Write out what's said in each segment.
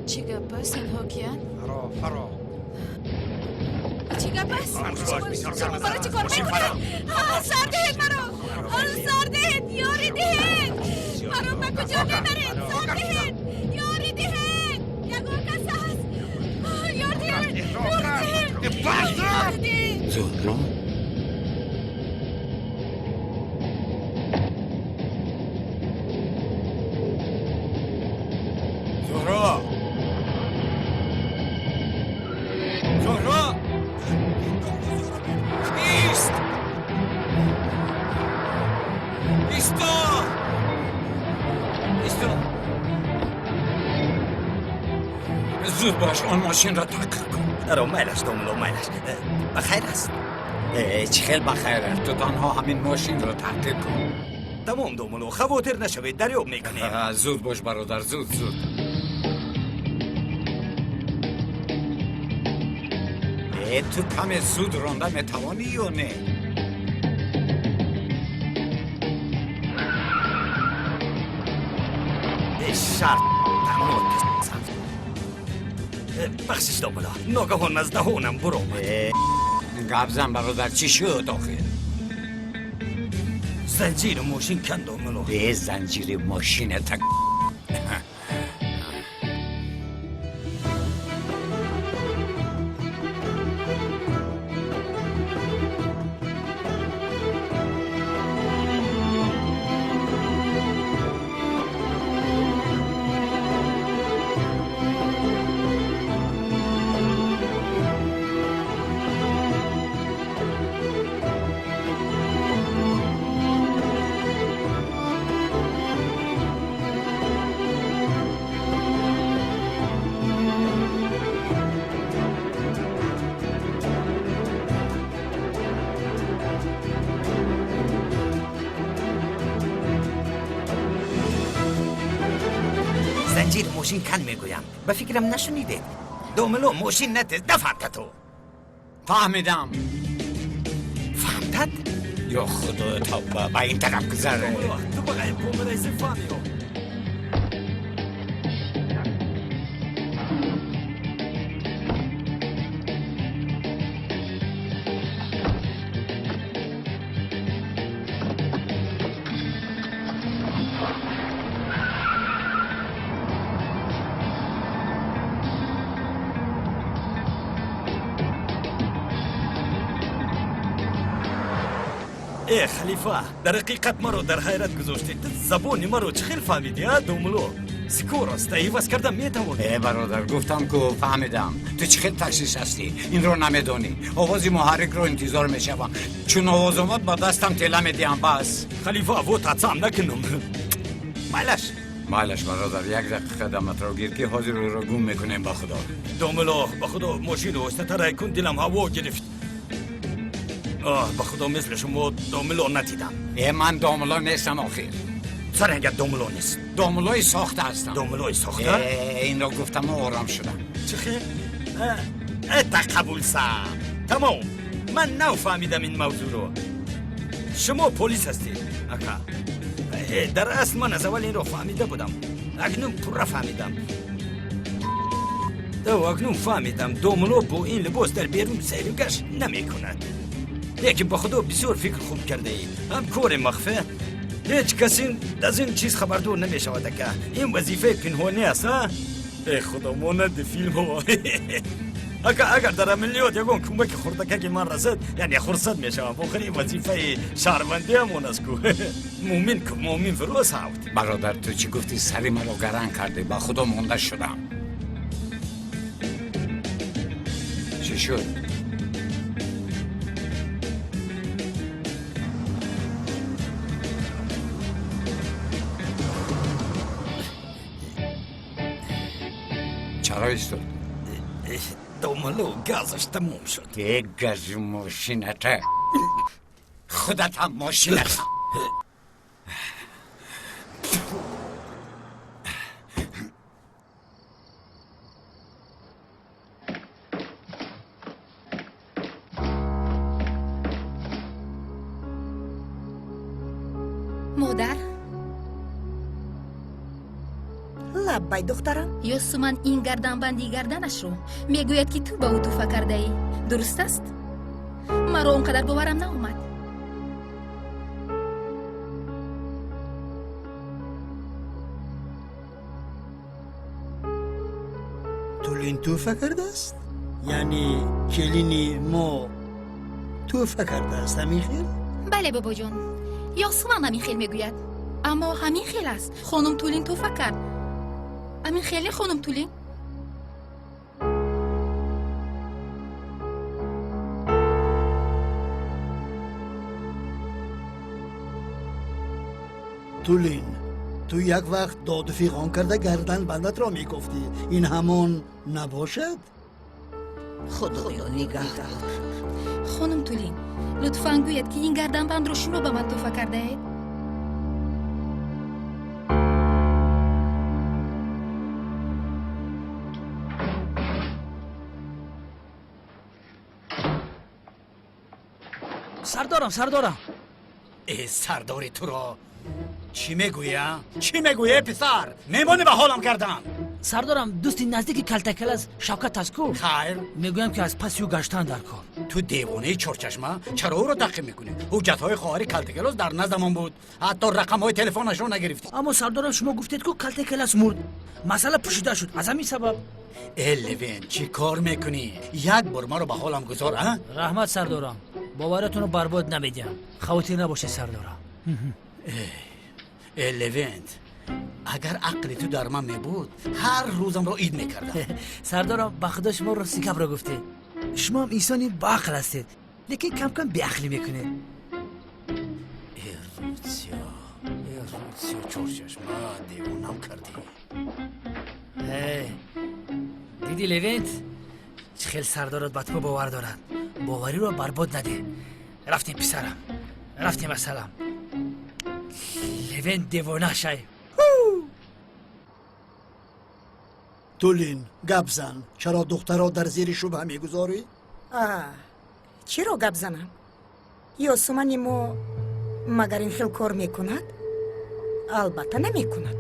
چی گپ است هاکیان؟ فرا چی گپ است؟ شما برای چی کار میکنن؟ سر دهید مرا! سر دهید! یاری دهید! مرا به کجا میبرید؟ سر دهید! یاری دهید! یگو کس هست! یاری دهید! یاری دهید! زهرا زهرا زهرا ایست ایستا ایستا زود باش آن ماشین را تحقیق کن ارو میلش دوملو میلش بخیر است چه خیلی بخیره تو تنها همین ماشین را تحقیق کن تمام دوملو خواطر نشوید دریاب میکنیم زود باش برادر زود تو کم زود رانده میتوانی یا نه؟ شرط تمام بخشش دوملو ناگهان از دهانم برو گبزن برادر چی شد آخه؟ زنجیر ماشین کن دوملو به زنجیر ماشین تک زنجیر ماشین کن میگویم به فکرم نشنیدید دوملو ماشین نتیز دفعت تو فهمیدم فهمتد؟ یا خدا تا با این طرف گذره تو بقیه پومرایزی فهمیو ای خلیفه در حقیقت مرا در حیرت گذاشتید زبان مرا چه خیلی فهمیدی ها دوملو سکور است ایواز کردم میتوانی برادر گفتم که فهمیدم تو چه خیلی تشخیص هستی این رو نمیدونی آوازی محرک رو انتظار میشوم چون آواز اومد با دستم تله میدیم بس خلیفه و تاتسام نکنم مالش برادر یک دقیقه قدمت رو گیر که حاضر رو گم میکنیم با خدا دوملو با خدا ماشین رو استتره کن دلم هوا گرفت با خدا مثل شما دوملو ندیدم من دوملو نیستم آخر سرنگه دوملو نیست دوملوی ساخته هستم دوملوی ساخته؟ این رو گفتم و آرام شدم چه خیلی؟ قبول سم تمام من نفهمیدم این موضوع رو شما پلیس هستید اکا در اصل من از اول این رو فهمیده بودم اکنون پورا فهمیدم اکنون فهمیدم دوملو با این لباس در بیرون سیر و گشت نمی کند لیکن با خدا بسیار فکر خوب کرده اید هم کار مخفی هیچ کسی از این چیز خبردار نمی شود که این وظیفه پنهانی است ها ای خدا مانند فیلم ها اگر در عملیات یکون کمک خردکه که من رسد یعنی خرصد می شوم بخیر این وظیفه شهروندی همون است که مومن فروز هاوت برادر تو چی گفتی سری مرا گران کرده با خدا مونده شدم چی شد؟ چرا ایستاد؟ دوملو گازش تموم شد یک گاز ماشینته خودت هم ماشینت مادر لبای دخترم. یوسومان این گردنبندی گردنش رو میگوید که تو با او توفه کرده ای. درست است؟ مرا اونقدر باورم ناومد. تولین توفه کرده است؟ یعنی کلینی مو توفه کرده است همین خیل؟ بله بابا جان، یوسومان همین خیل میگوید، اما همین خیل است. خانم تولین توفه کرد. همین خیلی خانم تولین. تولین تو یک وقت داد و فیغان کرده گردن بندت را میگفتی، این همون نباشد؟ خدایا نگه دار. خانم تولین، لطفاً گوید که این گردنبند رو شما به من توفه کرده اید؟ سردارم ای سرداری تو را چی میگویه؟ چی میگویه پسر؟ میمانی به حالم کردم. سردارم دوستی نزدیک کلتکل از شوکت تسکو خیر میگویم که از پس او گشتن در کار. تو دیوانه چرچشمه چرا او رو تعقیب میکنی؟ حجت‌های خواهر کلتکلوس در نزدمان بود، حتی رقم‌های تلفنش رو نگرفتی. اما سردارم شما گفتید که کلتکل از مرد، مسئله پوشیده شد. از همین سبب لوین چی کار میکنی؟ یک بار ما رو به حالم گذار ها؟ رحمت سردارم، باورتون رو برباد نمیدیم. خواهی نباشه سردارم. لوینت اگر عقل تو در من میبود هر روزم رو عید میکردم. سردارم به خدا شما رو سیکب را گفته. شما هم انسانی با عقل هستید، لیکن کم کم بی عقلی میکنید. ایروتسیا چرچشمه دیوانم کردی. دیدی لوینت چه خیلی سردارت به تو باور دارد. باوری رو برباد نده. رفتیم پسرم، رفتیم مثلا لوینت دیوانه شای. تولین گپ زن، چرا دختر را در زیر شبهه میگذاری؟ چرا گپ زنم؟ یوسومانی مو مگر این خیل کار میکند؟ البته نمیکند.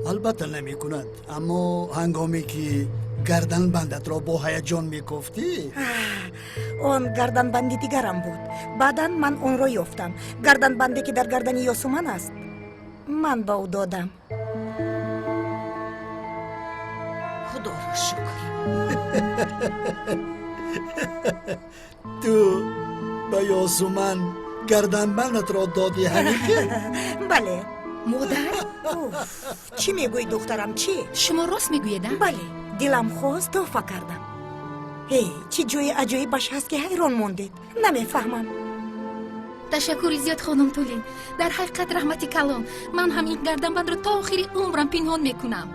البته نمی کند، اما هنگامی که گردن بندت را با هیجان میگفتی اون گردن بندی دیگرم بود. بعدا من اون رو یافتم. گردن بندی که در گردن یوسومان است من با او دادم. خدا را شکر. تو به یاسومن گردن بندت را دادی همین که؟ بله. مادر؟ چی میگوی دخترم چی؟ شما راست میگویید؟ بله، دلم خواست توفه کردم. چی جوی عجایبش هست که حیران موندید. نمیفهمم. تشکر زیاد خانم تولین. در حقیقت رحمتی کلام، من هم این گردنبند رو تا آخری عمرم پنهان میکنم.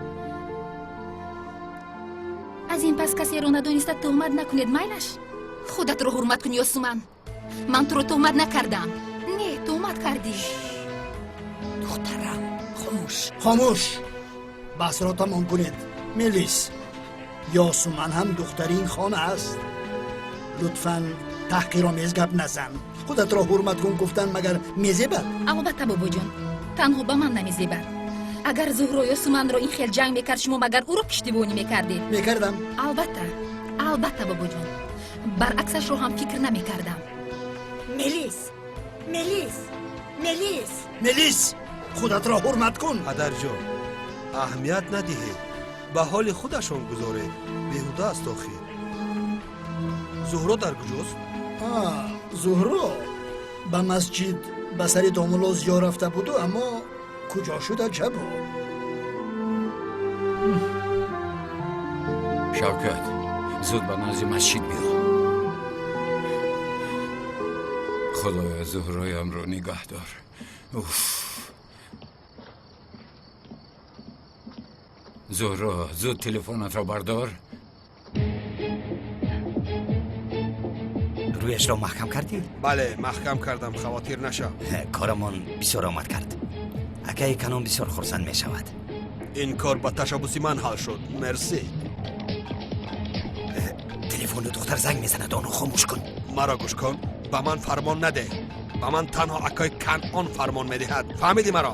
از این پس کسی رو ندونسته تهمت نکنید میلش. خودت رو حرمت کن یوسومان. من تو رو تهمت نکردم. نه، تهمت کردی. دخترم خاموش. بحث را تمام کنید. میلیس، یاسومن هم دخترین خانه است. لطفاً تحقیرآمیز گپ نزن. خودت را حرمت کن گفتن مگر میزیبد؟ البته بابا جان، تنها به من نمیزیبد. اگر زهرا یوسومن رو این خیل جنگ میکرد شما مگر او رو پشتیبانی میکردید؟ میکردم. البته بابا جان، برعکسش رو هم فکر نمیکردم. میلیس خودت را حرمت کن. پدر جان اهمیت ندهید، به حال خودشان گذاره. بیهوده است آخر. زهرا در کجاست؟ زهرا به مسجد به سر دامولاز یا رفته بود، اما کجا شده چه بود؟ شوکت زود به نزد مسجد بیا. خدایا زهرایم رو نگه دار. زهرا زود تلفنت را بردار. رویش را محکم کردی؟ بله محکم کردم، خواطر نشو. کارمان بسیار آمد کرد. اکای کنون بسیار خرسند می شود. این کار با تشبوسی من حل شد. مرسی. تلفن دختر زنگ میزند، آنو خاموش کن. مرا گوش کن، به من فرمان نده. به من تنها اکای کنعان فرمان میدهد. فهمیدی مرا؟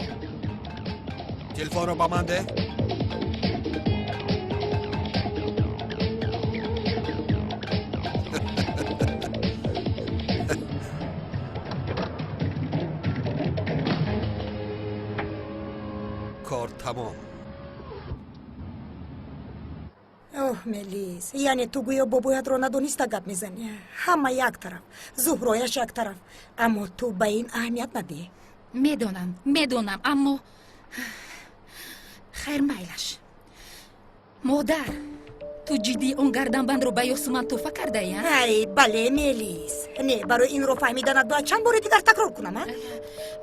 تلفن را به من ده. اوه ملیس یعنی تو گویا بابایت رو ندونسته گپ میزنی همه یک طرف زهرایش یک طرف اما تو به این اهمیت ندی میدونم اما خیر میلش مادر تو جدی اون گردنبند رو به یاسمن توفه کرده یا؟ ای بله ملیس نه برای این رو فهمیدنت باید چند بار دیگر تکرار کنم ها؟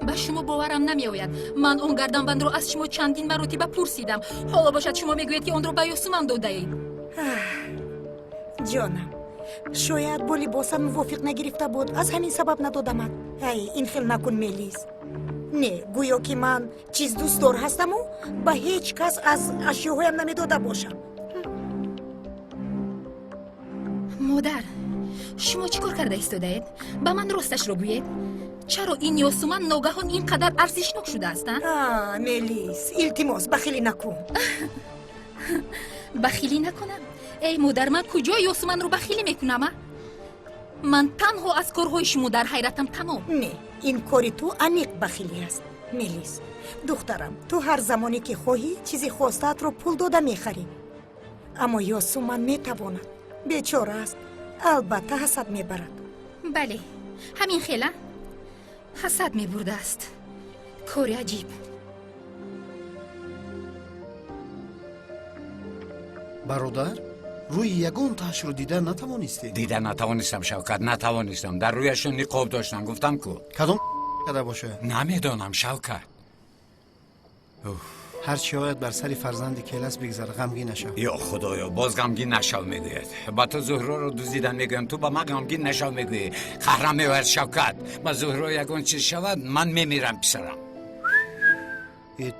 به شما باورم نمیآید من اون گردنبند رو از شما چندین مرتبه پرسیدم حالا باشد شما میگویید که اون رو به یاسمن داده اید جانم شاید با لباسم موافق نگرفته بود از همین سبب ندادمت ای این خیل نکن ملیس نه گویا که من چیز دوست دار هستم و به هیچ کس از اشیاهایم نمیداده باشم مادر شما چیکار کرده ایستادید؟ به من راستش رو بگویید چرا این یاسمن ناگهان اینقدر ارزشناک شده است؟ ملیس التماس بخیلی نکن بخیلی نکنم؟ ای مادر من کجا یاسمن رو بخیلی میکنم؟ من تنها از کارهای شما در حیرتم تمام نه این کاری تو عمیق بخیلی است ملیس دخترم تو هر زمانی که خواهی چیزی خواستت رو پول داده میخری اما یاسمن میتواند بیچاره است البته حسد میبرد بله همین خیلی حسد میبرده است کاری عجیب برادر روی یگان تاش رو دیدن نتوانستی دیدن نتوانستم شوکت نتوانستم در رویشون نقاب داشتن گفتم کو کدام کرده باشه نمیدونم شوکت هر چی آید بر سری فرزند کلاس بگذره غمگین نشو یا خدایا باز غمگین نشو میگوید با تو زهرا رو دزدیدن میگویم تو با من غمگین نشو میگویی قهرم میبرد شوکت با زهرا یگان چیز شود من میمیرم پسرم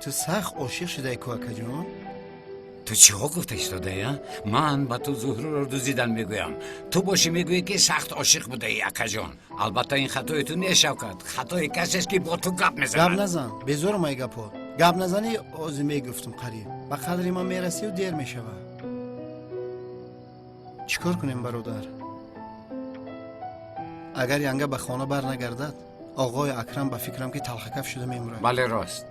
تو سخت عاشق شده کوکا جان تو چی ها گفتش داده یا؟ من با تو زهرا رو دزدیدن میگویم تو باشی میگویی که سخت عاشق بوده ای اکا جان البته این خطای تو نیست شوکت خطای کسی است که با تو گپ میزنه گپ نزن بزور مای گپا گپ نزنی آزمی گفتم قریب با قدری ما میرسی و دیر میشوه چیکار کنیم برادر اگر ینگه به خانه بر نگردد آقای اکرم به فکرم که تلخکف شده میمونه بله راست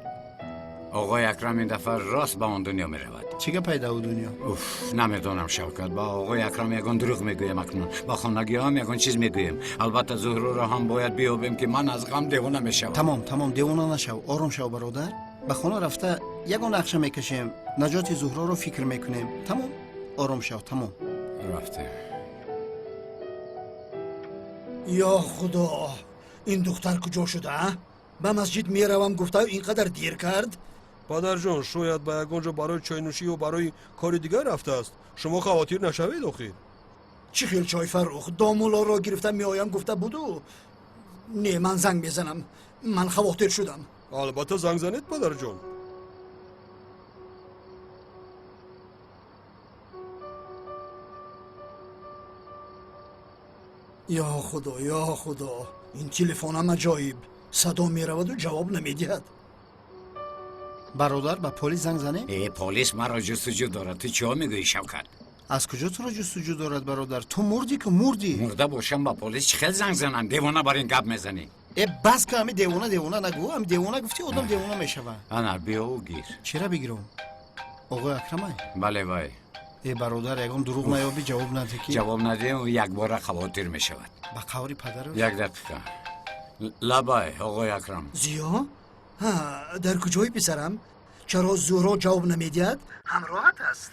آقای اکرم این دفعه راست به آن دنیا میرود چیگه پیدا و دنیا اوف نمیدونم شوکت با آقای اکرم یگان دروغ میگویم اکنون با خانگی هم یگان چیز میگویم البته زهرا را هم باید بیابیم که من از غم دیوانه میشوم تمام دیوانه نشو آروم شو برادر به خانه رفته یگان نقشه میکشیم نجات زهرا رو فکر میکنیم تمام آروم شو تمام رفتیم یا خدا این دختر کجا شده به مسجد میروم گفته اینقدر دیر کرد پدر جان شاید به یگانجا برای چای نوشی و برای کار دیگر رفته است شما خواطیر نشوید آخیر چی خیل چای فروخ دامولا را گرفتم میایم گفته بودو نه من زنگ میزنم من خواطر شدم البته زنگ زنید پدر جان یا خدا این تلفنم عجایب صدا میرود و جواب نمیدهد برادر به پلیس زنگ زنه ای پلیس مرا جستجو دارد تو چه میگویی شوکت از کجا تو را جستجو دارد برادر تو مردی که مردی مرده باشم با پلیس چه خیلی زنگ زنم دیوانه بر این گپ میزنی بس که همی دیوانه نگو همی دیوانه گفتی آدم دیوانه میشوه انا بیا و گیر چرا بگیرم آقای اکرمه بله وای ای برادر یگان دروغ نیابی جواب نده که جواب ندیم و یک بار خواطر میشود با قواری پدر یک دقیقه لبای آقای اکرم زیا ها در کجای پسرم چرا زهرا جواب نمیدهد همراهت است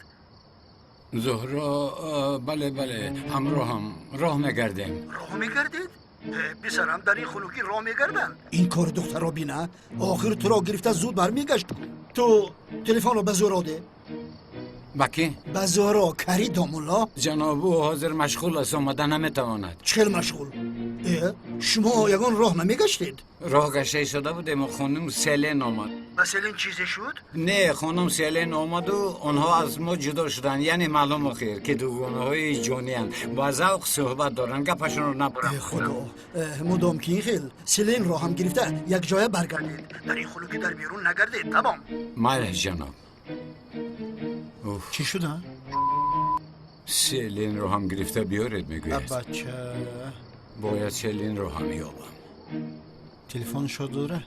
زهرا بله همراه هم راه میگردیم راه میگردید پسرم در این خلوکی راه میگردن این کار دختر را بینه آخر تو را گرفته زود برمیگشت تو تلفن رو به زهرا ده بکی به زهرا کری دامولا جناب او حاضر مشغول است آمده نمیتواند چخیل مشغول شما یگان راه نمیگشتید راه گشته شده بودیم و خانم سیلین آمد به سیلین چیزی شد نه خانم سیلین آمد و آنها از ما جدا شدن یعنی معلوم خیر که دوگانه های جانی هستند با ذوق صحبت دارن گپشون رو نبرم خدا مدام که این خیل سیلین راه هم گرفته یک جای برگردید در این خلوکی در بیرون نگردید تمام ماله جناب چی شده؟ سیلین رو هم گرفته بیارید میگوید بچه باید سیلین رو هم یابم تلفن شو دوره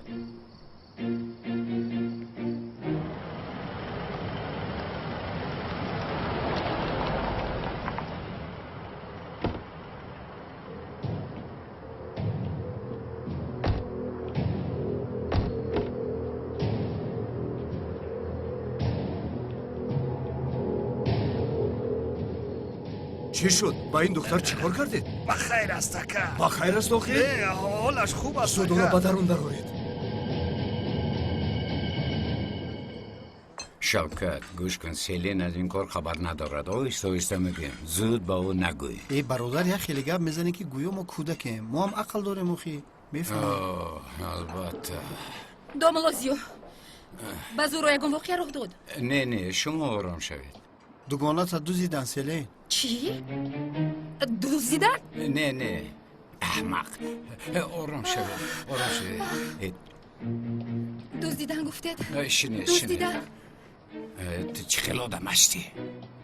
چی شد؟ با این دختر چیکار کردید؟ بخیر است اکا. با خیر است آخی؟ نه حالش خوب است زود اونو اکا. به درون درارید. شوکت گوش کن، سیلین از این کار خبر ندارد. آیسته آیسته میگیم، زود با او نگوی. ای برادر یک خیلی گپ میزنی که گویا ما کودکیم. ما هم عقل داریم اخی. میفهمی؟ البته. دوملوزیو با زورو یگون واقعی رخ داد. نه شما آرام شوید. دوگانات دزدیدن سیلین. چی؟ دزدیدن؟ نه احمق. آرام شوید. دزدیدن گفتید؟ شنه دزدیدن؟ تو چه خیلی آدم هستی؟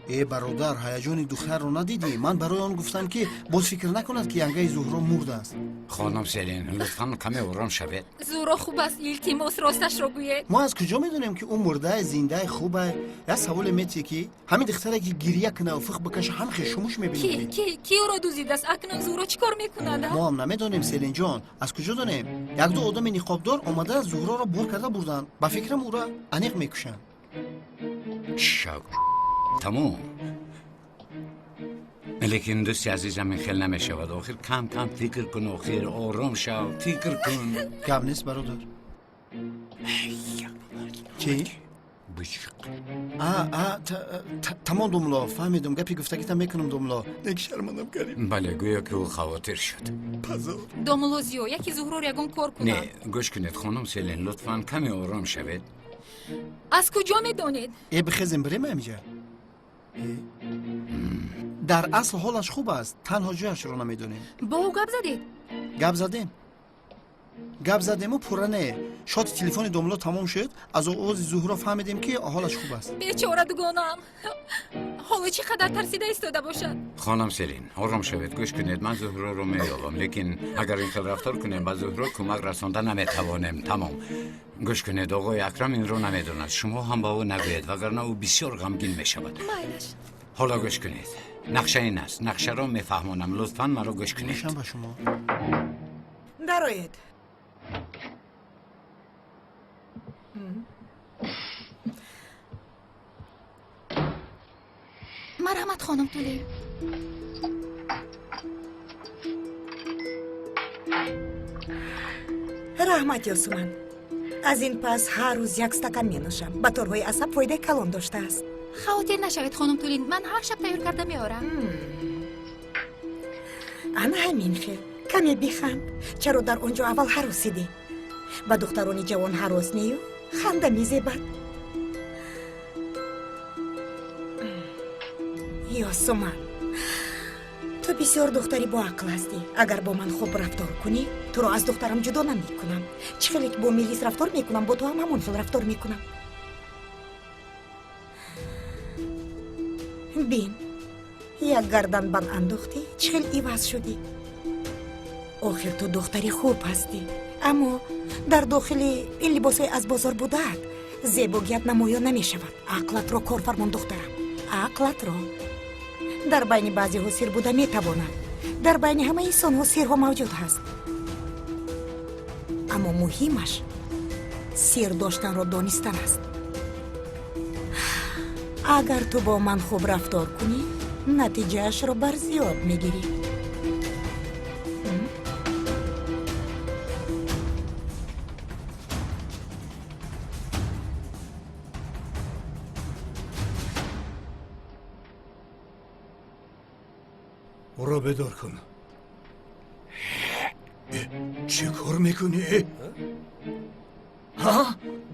ای برادر هیجان دختر رو ندیدی؟ من برای آن گفتم که باز فکر نکند که ینگه زهرا مرده است. خانم سیلین لطفاً کمی آرام شوید. زورو خوب است ایلتیموس راستش رو گوید. ما از کجا میدونیم که اون مرده زنده خوبه؟ یا سوال میتی که همین دختره که گریه کنه و فخ بکشه هم خشموش میبینیم. کی او رو دزدیده است؟ اکنون زورو چیکار میکند؟ ما هم نمیدونیم سیلین جان. از کجا دونیم؟ یک دو آدم نقابدار اومده زهرا رو بور کرده بردن. با فکرم او را انیق میکشن. شاک تموم. لیکن دوستی عزیزم این خیلی نمیشود. آخر کم فکر کن. آخر آرام شو، فکر کن. گپ نیست برادر. چی؟ بشق. تمام دوملا فهمیدم. گپی گفته که تا میکنم دوملا. یک شرمندم کردیم. بله گویا که او خواطر شد. دوملوزیو یکی زهرو رو یگون کار کنه. نه گوش کنید خانم سیلین لطفاً کمی آرام شوید. از کجا میدونید؟ ای بخیزیم بریم اینجا. در اصل حالش خوب است. تنها جایش رو نمیدونیم. با او گپ زدید؟ گپ زدیم و پرنه. شاید تلفن دوملا تمام شد. از آواز زهرا فهمیدیم که حالش خوب است. بیچاره دوگانم. حالا چقدر ترسیده ایستاده باشد. خانم سیلین آرام شوید. گوش کنید من زهرا رو مییابم، لیکن اگر این خیلی رفتار کنیم با زهرا کمک رساندن نمیتوانیم. تمام. گوش کنید آقای اکرم این رو نمیدوند. شما هم با او نگویید وگرنه او بسیار غمگین میشود. مایلش. حالا گوش کنید. نقشه این است. نقشه را میفهمانم. لطفاً مرا گوش کنید. گوشم با شما. درآید. مرحمت خانم تولی. رحمت یاسومن. از این پس هر روز یک استکان می نوشم. به طورهای عصب فایده کلان داشته است. خاطر نشوید خانم تولین. من هر شب تیار کرده میارم. انا همین خیر. کمی بخند. چرا در اونجا اول حروسیدی؟ با دخترانی جوان حروس نیو؟ خنده میزیبد. یاسومن تو بسیار دختری با عقل هستی. اگر با من خوب رفتار کنی تو رو از دخترم جدا نمیکنم. چه خیلی که با میلیس رفتار میکنم با تو هم همون خیل رفتار میکنم. بین یک گردن بند انداختی چه خیلی ایواز شدی. آخر تو دختری خوب هستی، اما در داخل این لباسای از بازار بودت زیباگیت نمایان نمی شود. عقلت را کار فرمان دخترم. عقلت را در بین بعضی ها سیر بوده می تواند. در بین همه انسان ها سیر ها موجود هست، اما مهمش سیر داشتن را دانستن است. اگر تو با من خوب رفتار کنی نتیجهش را بر زیاد میگیری. او را بدار کن. چه کار میکنی؟ ها؟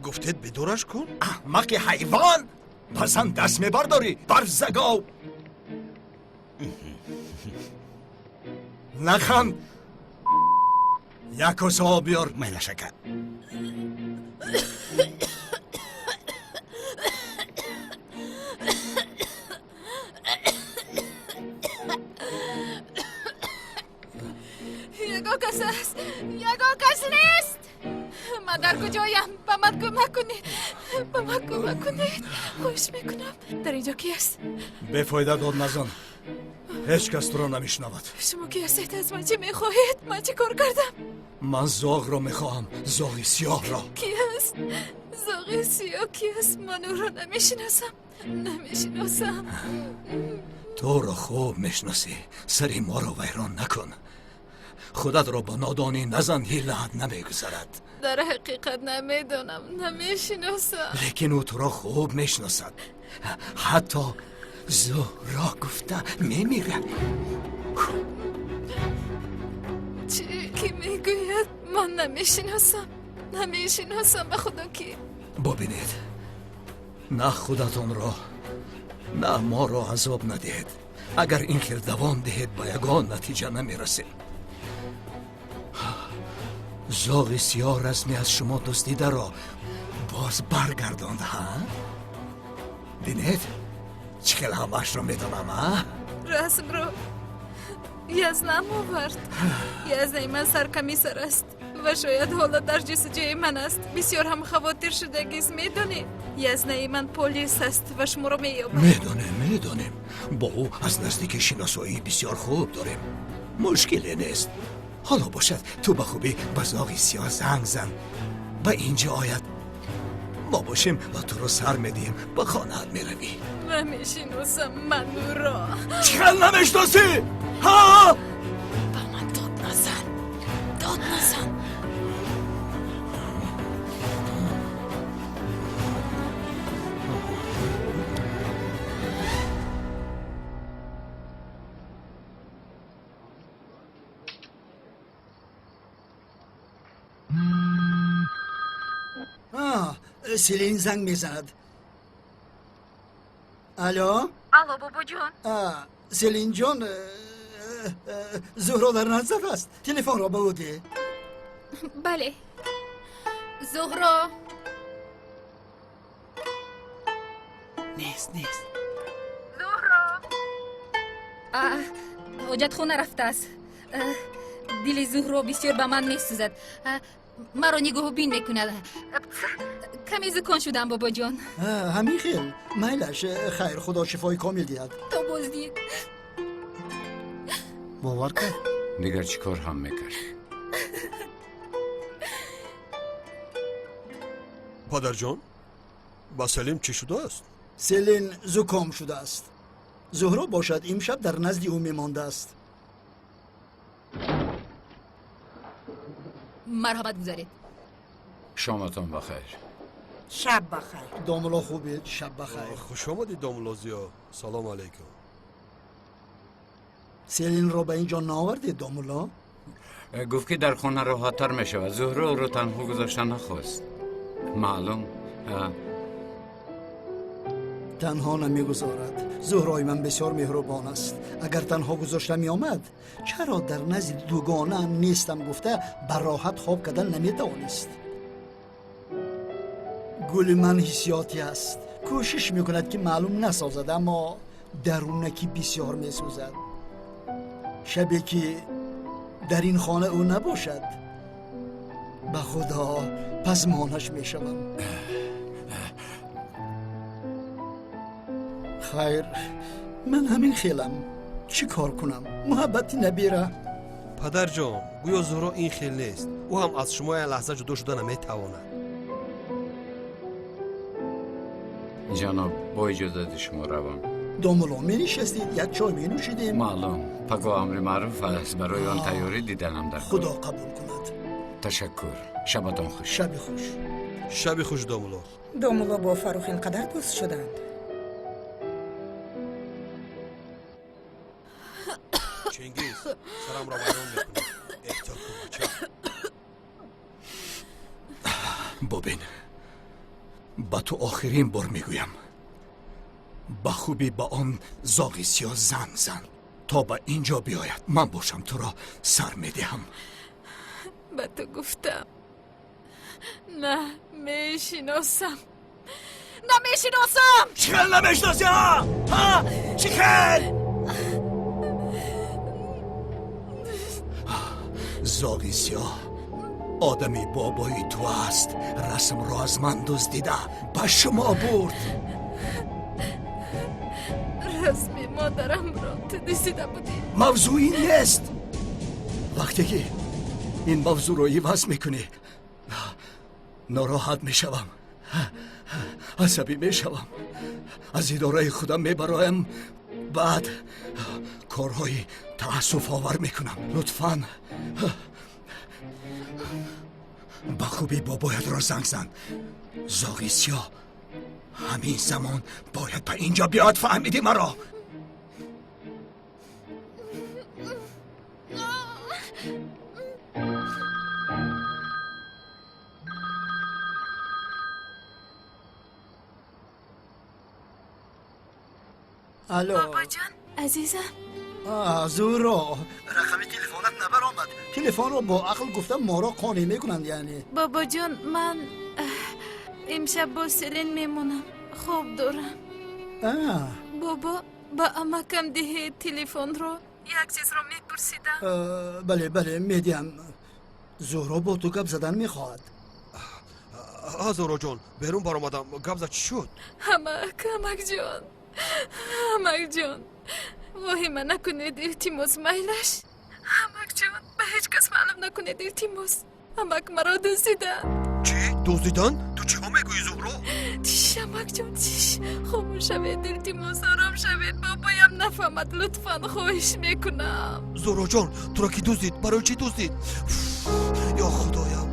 گفتید بدارش کن؟ احمق حیوان، پسند دست میبرداری بر زگاو. نخند. یک کاسه آب بیار. میله شکر. یگا کس است، یگا کس نیست. من در کجایم؟ به من کمک کنید، به من کمک کنید. خوش میکنم. در اینجا کی است؟ بفایده داد نزن. هیچ کس تو را نمیشنود. شما کی هستید؟ از من چی میخواهید؟ من چی کار کردم؟ من زاغ را میخواهم، زاغ سیاه را. کی است؟ زاغ سیاه کی است؟ من او را نمیشناسم. تو رو خوب میشناسی. سری ما رو ویران نکن. خودت رو با نادانی نزن، هیلت نمیگذرد. در حقیقت نمیدونم، نمیشناسم. لیکن او تو رو خوب میشناسد. حتی زهرا گفته میمیره. چی کی میگوید؟ من نمیشناسم به خدا کی. ببینید، نه خودتان را نه ما را عذاب ندهید. اگر این خیل دوام دهید با یگان نتیجه نمیرسیم. زاغ سیاه رسمی از شما دزدیده را باز برگرداند ها؟ بینید چه خیل همش را میدانم ها؟ رسم رو یزنم آورد. یزنه من سرکمیسر است و شاید حالا در جستجوی من است. بسیار هم خواطر شدگیست. میدانی یزنه من پلیس است و شما رو مییابد. میدانیم با او از نزدیک شناسایی بسیار خوب داریم. مشکلی نیست. حالا باشد تو به خوبی به زاغ سیاه زنگ زن به اینجا آید. ما باشیم و تو رو سر میدیم به خانه میروی. نمیشناسم من او را. چقدر نمیشناسی؟ ها؟ با من داد نزن. سیلین زنگ میزند. الو بابا جان. سیلین جان، زهرا در نزد است. تلفن را بودی؟ بله زهرا نیست زهرا حاجت خونه رفته است. دل زهرا بسیار به من میسوزد. مرا نگاه بین میکند. کمی زکان شدم بابا جان. همین خیل میلش. خیر، خدا شفای کامل دید. تو بازدید باور کن. دیگر چی کار هم میکرد؟ پدر جان، با سلیم چی شده است؟ سیلین زکام شده است. زهرا باشد امشب در نزد او میمانده است. مرحمت گذارید. شامتان بخیر. شب بخیر. داملا خوبید؟ شب بخیر. خوش آمدید داملازیا. سلام علیکم. سیلین را به اینجا ناوردید داملا؟ گفت که در خانه راحت‌تر میشود. زهره او رو تنها گذاشتن نخواست. معلوم. تنها نمیگذارد. زهرای من بسیار مهربان است. اگر تنها گذاشته می آمد چرا در نزد دوگانه نیستم گفته بر راحت خواب کردن نمیتوانست. گل من حسیاتی است. کوشش میکند که معلوم نسازد، اما درونکی بسیار میسوزد. شبی که در این خانه او نباشد به خدا پزمانش میشوم. خیر، من همین خیلم. چی کار کنم؟ محبتی نبیره. پدر جان، گویا زهرا این خیل نیست. او هم از شما یک لحظه جدا شده نمیتواند. جناب با اجازت شما روم. داملا می نشستید، یک چای می نوشیدیم. معلوم. پگاه امر معروف است. برای آن تیاری دیدنم در خدا قبول کند. تشکر. شبتان خوش. شب خوش. شب خوش داملا. دوملا با فاروق اینقدر دوست شدند. چنگیز، سرم را ویران میکنی. احتیاط کن بچه. ببین، با تو آخرین بار میگویم با خوبی با آن زاغ سیاه زنگ زن تا به اینجا بیاید. من باشم تو را سر میدهم. به تو گفتم نه میشناسم. چیخل نمیشناسی ها؟ چیخل؟ زاغ سیاه آدمی بابایی تو است. رسم را از من دزدیده به شما برد. رسم مادرم را تو دزدیده بودی. موضوع این نیست. وقتی که این موضوع رو عوض میکنی ناراحت میشوم، عصبی میشوم، از اداره خودم میبرایم بعد کارهای تأسف آور میکنم. لطفاً با خوبی بابایت را زنگ زن. زاغی سیاه همین زمان باید به اینجا بیاد، فهمیدی مرا؟ الو بابا جان عزیزم. زورا رقم تلفنت نبر آمد. تلفن رو با عقل گفتم ما را قانع میکنند. یعنی بابا جان من امشب با سلین میمونم. خوب دارم. بابا با امکم ده تلفن رو یک چیز رو میپرسیدم. بله میدیم. زهرا با تو گپ زدن میخواد. زهرا جان بیرون بار آمدم. گپ زد چی شد؟ همک جان واهمه نکنید التماس میلش. همک جان به هیچ کس معلوم نکنید التماس. همک مرا دزدیدن. چی؟ دزدیدن؟ تو چی ها میگویی زهرا؟ چیش همک جان چیش؟ خاموش شوید التماس آرام شوید. بابایم نفهمد لطفا خواهش میکنم. زهرا جان تو را کی دزدید؟ برای چی دزدید؟ یا خدایم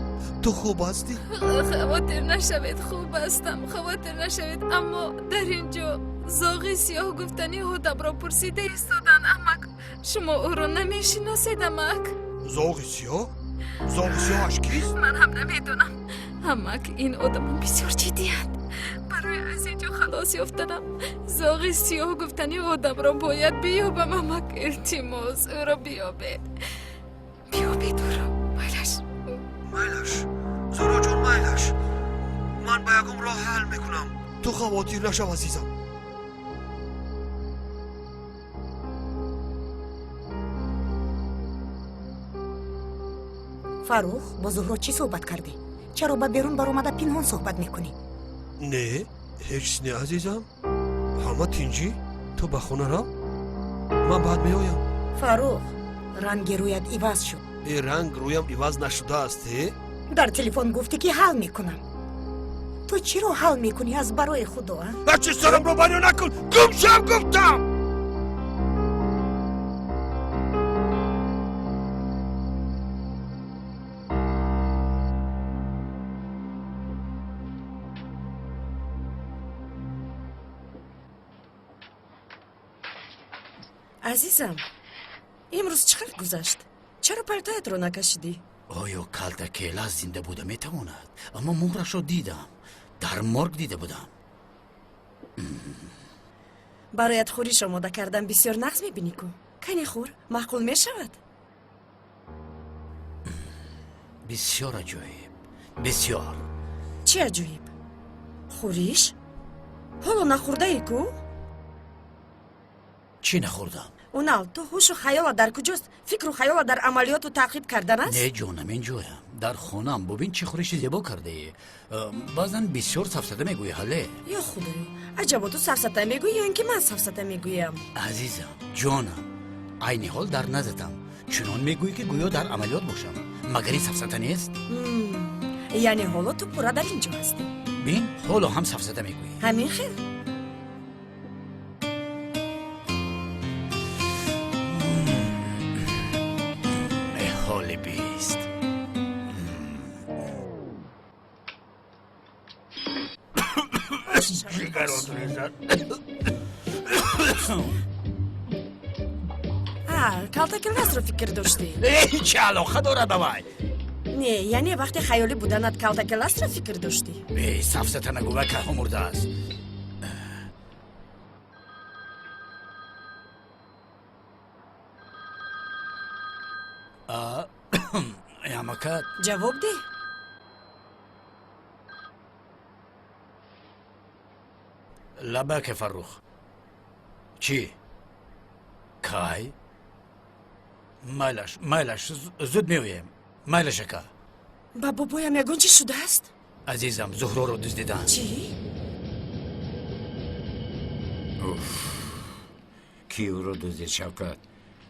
تو خوب هستی؟ خواطر نشوید خوب هستم. خواطر نشوید اما در اینجا زاغی سیاه گفتنی هودم را پرسیده ایستادن. امک شما او را نمیشناسید امک؟ زاغی سیاه؟ زاغی سیاهش کیست؟ من هم نمیدونم امک. این آدم بسیار جدی هست. برای از اینجا خلاص یافتنم زاغی سیاه گفتنی آدم را باید بیابم. امک التماس او را بیابید او را. میلش زهرا جان میلش من به یکم راه حل میکنم. تو خواطر نشو عزیزم. فاروق با زهرا چی صحبت کردی؟ چرا با بیرون بر اومده پنهان صحبت میکنی؟ نه هیچ نه عزیزم. همه تینجی تو به خونه را من بعد میایم. فاروق رنگ رویت عوض شد. این رنگ رویم عوض نشده است. در تلفن گفتی که حل میکنم. تو چی رو حل میکنی از برای خدا؟ بچه سرم رو بنیو نکن. گم شم گفتم. عزیزم امروز چقدر گذشت؟ چرا پرتایت رو نکشیدی؟ آیا کلتکیلا زنده بوده میتواند؟ اما مهرش رو دیدم. در مرگ دیده بودم. برایت خوریش آماده کردم. بسیار نقص میبینی کو. کنی خور معقول میشود. بسیار عجایب. بسیار. چی عجایب؟ خوریش؟ حالا نخورده ای کو؟ چی نخوردم؟ اونال تو هوش و خیال در کجاست؟ فکر و خیال در عملیات و تعقیب کردن است؟ نه جانم اینجایم در خونم. ببین چه خورشی زیبا کرده ای. بازن بسیار سفسطه میگویی حاله. یا خدایا عجبا تو سفسطه میگویی یا اینکه من سفسطه میگویم؟ عزیزم جانم عین حال در نزدم. چنان میگویی که گویا در عملیات باشم. مگر این سفسطه نیست؟ یعنی حالا تو پورا در اینجا هستی؟ بین حالا هم سفسطه میگویی. همین خیر. حال بیست. کلتکیلاس رو فکر داشتی؟ چه علاقه داره دوای؟ نه یعنی وقتی خیالی بودنت کلتکیلاس رو فکر داشتی؟ سفسطه نگوه که هم مرده است. یامکت جواب ده. لبک فروخ. چی؟ کای؟ مایلش زود میویم. مایلش که با بابایم یگون چی شده است؟ عزیزم زهرا رو دزدیدن. چی؟ کی او رو دزدید شوکت؟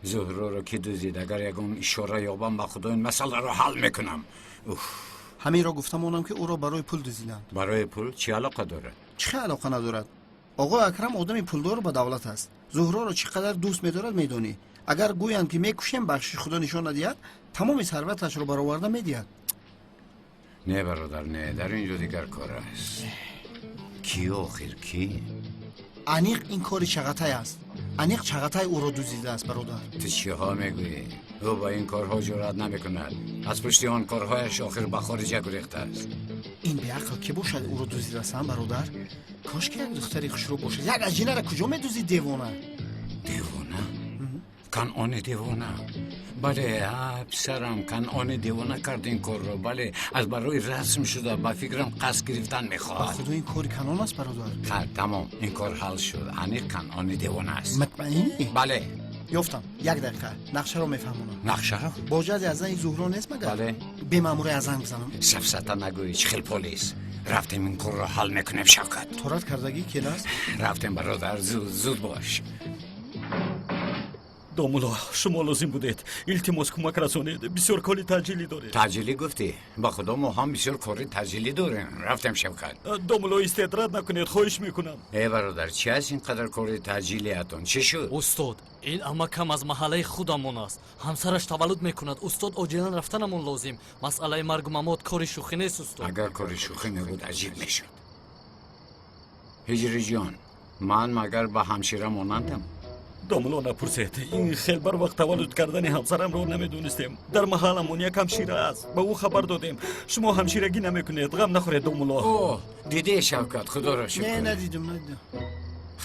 زهرا رو کی دزدید؟ اگر یکم اشاره یابم با خدا این مسئله رو حل میکنم. همین را گفتم اونم که او را برای پول دزدیدند. برای پول چی علاقه داره؟ چه علاقه ندارد؟ آقا اکرم آدمی پولدار و با دولت است. زهرا رو چقدر دوست می‌دارد میدونی. اگر گویند که میکشیم بخشش خدا نشان ندهد، تمام ثروتش رو برآورده میدهد. نه برادر نه، در اینجا دیگر کار است. کی آخر کی؟ انیق این کاری چغتای است. انیق چغتای او رو دزدیده است برادر. تو چی ها میگویی؟ او با این کارها جرأت نمیکند. از پشت آن کارهایش آخر به خارج گریخته است. این به عقل که باشد او رو دزدیده است برادر. کاش که یک دختری خوشرو باشد. یک اجینه را کجا میدزدید دیوانه؟ دیوانه؟ کنعان دیوانه؟ بله پسرم کنعان دیوانه کرد این کار رو. بله از برای رسم شده به فکرم قصد گرفتن میخواد. خدا این کاری کنان است برادر. تمام این کار حل شد. انیق کنعان دیوانه است. مطمئنی؟ بله. یافتم. یک دقیقه نقشه رو میفهمونم. نقشه رو؟ باجد از این زهرا نیست مگر؟ بله. به مامور ازن بزنم. سفسطه نگویی چخیل پلیس. رفتیم این کار رو حل میکنیم شوکت. تورات کردگی کیل است؟ رفتیم برادر زود باش. دومولا شما لازم بودید التماس کمک رسانید. بسیار کاری تاجیلی دارید. تاجیلی گفتی؟ با خدا ما هم بسیار کاری تاجیلی داریم. رفتیم شوکت. دومولا استدراد نکنید خواهش میکنم. ای برادر چی است اینقدر کاری تاجیلی اتون؟ چی شد؟ استاد این амакам аз маҳаллаи худамон аст. ҳамсараш таваллуд мекунад. устод оҷилан рафтанамон лозим. масъалаи маргу мамот кори шӯхӣ нест устод. اگر کاری شوخی میبود عجیب میشد. هجری جان من مگر به همشیره مانندم؟ دومولا نپرسید. این خیلی بر وقت تولد کردن همسرم رو نمیدونستیم. در محلمون یک همشیره است. به او خبر دادیم. شما همشیرگی نمیکنید. غم نخورید دومولا. اوه دیدی شوکت خدا را شکر. نه ندیدم.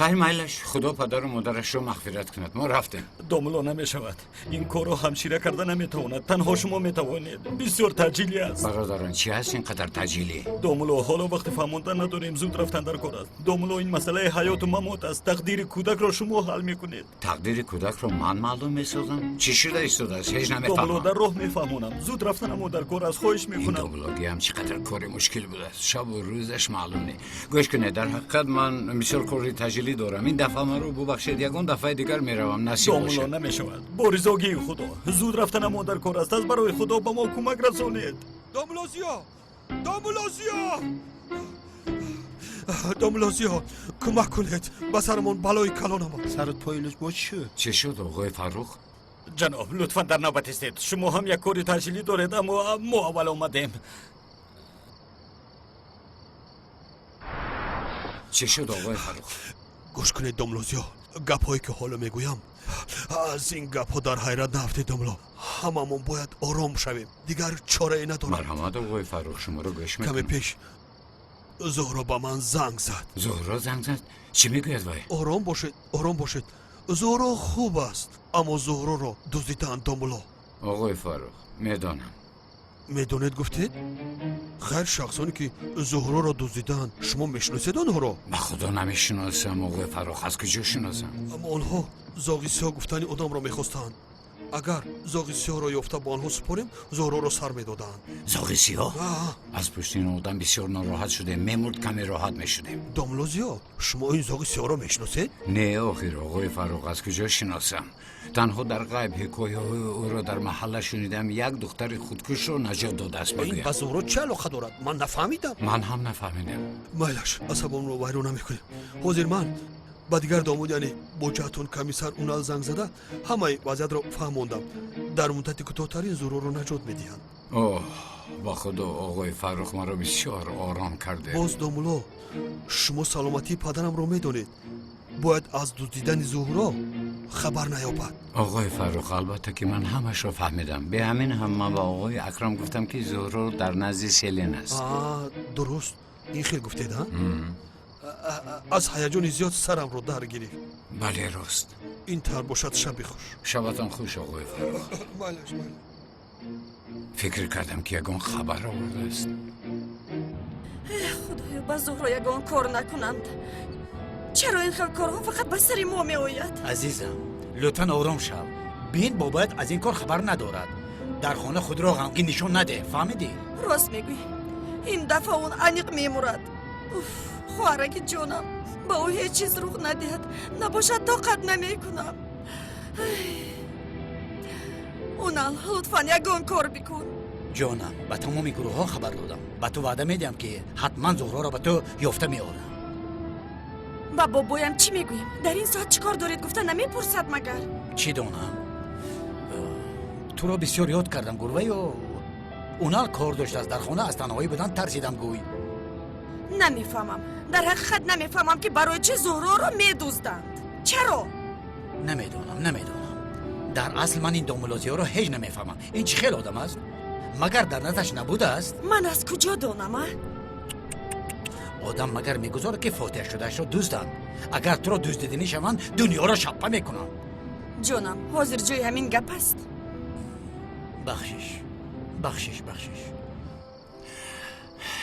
خیر میلش خدا پدر و مادرش رو مغفرت کند. ما رفتیم. دومولا نمیشود. این کارو همشیره کرده نمیتواند. تنها شما میتوانید. بسیار تاجیلی است. برادران چی هست اینقدر تاجیلی؟ دومولا حالا وقت فهموندن نداریم. زود رفتن در کار است. دومولا این مسئله حیات و ممات است. تقدیر کودک را شما حل میکنید. تقدیر کودک رو من معلوم میسازم؟ چی شده ایستاده است؟ هیچ دومولا نمیفهمم. در راه میفهمونم. زود رفتنمو در کار است. خواهش این میکنم. دوبلاگی هم چقدر کاری مشکل بوده است. شب و روزش معلوم نیست. گوش کنید در حقیقت من بسیار کاری تاجیلی دارم. این دفعه من رو ببخشید. یگان دفعه دیگر میروم نصیب دومولا باشه. نمیشود. با رضاگی خدا. زود رفتنمو در کار است. از برای خدا به ما کمک رسانید. دوملازیا کمک کنید. به سرمون بلای کلان آمد. سرت پایلش با چی شد؟ چه شد آقای فروخ؟ جناب لطفا در نوبت استید. شما هم یک کاری تاجیلی دارید اما ما اول آمدیم. چه شد آقای فروخ؟ گوش کنید دوملازیا گپ‌هایی که حالا میگویم از این گپ‌ها در حیرت نفتید دوملا. هممون باید آرام شویم. دیگر چاره‌ای نداریم. مرحمت آقای فروخ شما رو گوش کمی میکنم. پیش زهرا به من زنگ زد. زهرا زنگ زد؟ چی میگوید وای؟ آرام باشید. زهرا خوب است اما زهرا را دزدیدند دوملا. آقای فروخ میدانم. میدونید گفتید؟ خیر شخصانی که زهرا را دزدیدند شما میشناسید آنها را؟ به خدا نمیشناسم آقای فروخ. از کجا شناسم؟ اما آنها زاغی سیاه گفتنی آدم را میخواستند. اگر زاغی سیاه را یافته با آنها سپاریم زهرا را سر میدادند. زاغی سیاه؟ از پشت این آدم بسیار ناراحت شده. میمرد کمی راحت میشدیم. دوملازیا شما این زاغی سیاه را میشناسید؟ نه آخر آقای فروخ از کجا شناسم؟ تنها در غیب حکایه های او را در محله شنیدم. یک دختر خودکش رو نجات داده است این بگویم. به زهرا چه علاقه دارد؟ من نفهمیدم. من هم نفهمیدم. میلش عصبم رو ویران نمیکنیم. حاضر من با دیگر داماد یعنی با جهتون کمیسر اونال زنگ زده همه وضعیت رو فهموندم. در مدت کوتاه‌ترین زهرا رو نجات میدهند. اوه با خدا آقای فروخ ما را بسیار آرام کرده. باز دوملا شما سلامتی پدرم رو میدونید. باید از دزدیدن زهرا خبر نیابد. آقای فروخ البته که من همش رو فهمیدم. به همین هم من با آقای اکرم گفتم که زهرا در نزد سیلین است. درست این خیلی گفتید ها؟ از هیجان زیاد سرم رو درگیری. بله راست. این تر باشد شب خوش. شبتان خوش آقای فروخ. فکر کردم که یگان خبر آورده است. خدایا با زهرا یگان کار نکنند. چرا این خیلی کارها فقط به سر ما می آید؟ عزیزم لطفاً آرام شو. بین بابایت از این کار خبر ندارد. در خانه خود را غمگین نشون نده. فهمیدی؟ راست میگوی. این دفعه اون انیق میمورد. خواهرک جانم با او هیچ چیز روح ندهد. نباشد طاقت نمیکنم. اونال لطفاً یگان کار بکن. جانم به تمام گروه ها خبر دادم. به تو وعده میدم که حتما زهرا را به تو یافته میارم. با بابایم چی میگوییم؟ در این ساعت چیکار دارید؟ گفته نمیپرسد مگر؟ چی دونم تو را بسیار یاد کردم گروه یا اونال کار داشت است در خانه از تنهایی بودن ترسیدم گوی نمیفهمم. در حقیقت نمیفهمم که برای چه زهرا رو میدوزدند. چرا؟ نمیدونم در اصل من این دوملوزی ها رو هیچ نمیفهمم. این چه خیل آدم است؟ مگر در نظرش نبوده است؟ من از کجا دانم؟ آدم مگر میگذاره که فاتح شدهش رو دوستن. اگر تو رو دزدیدنی شوند دنیا را شپه میکنم. جانم حاضر جای همین گپ است. بخشش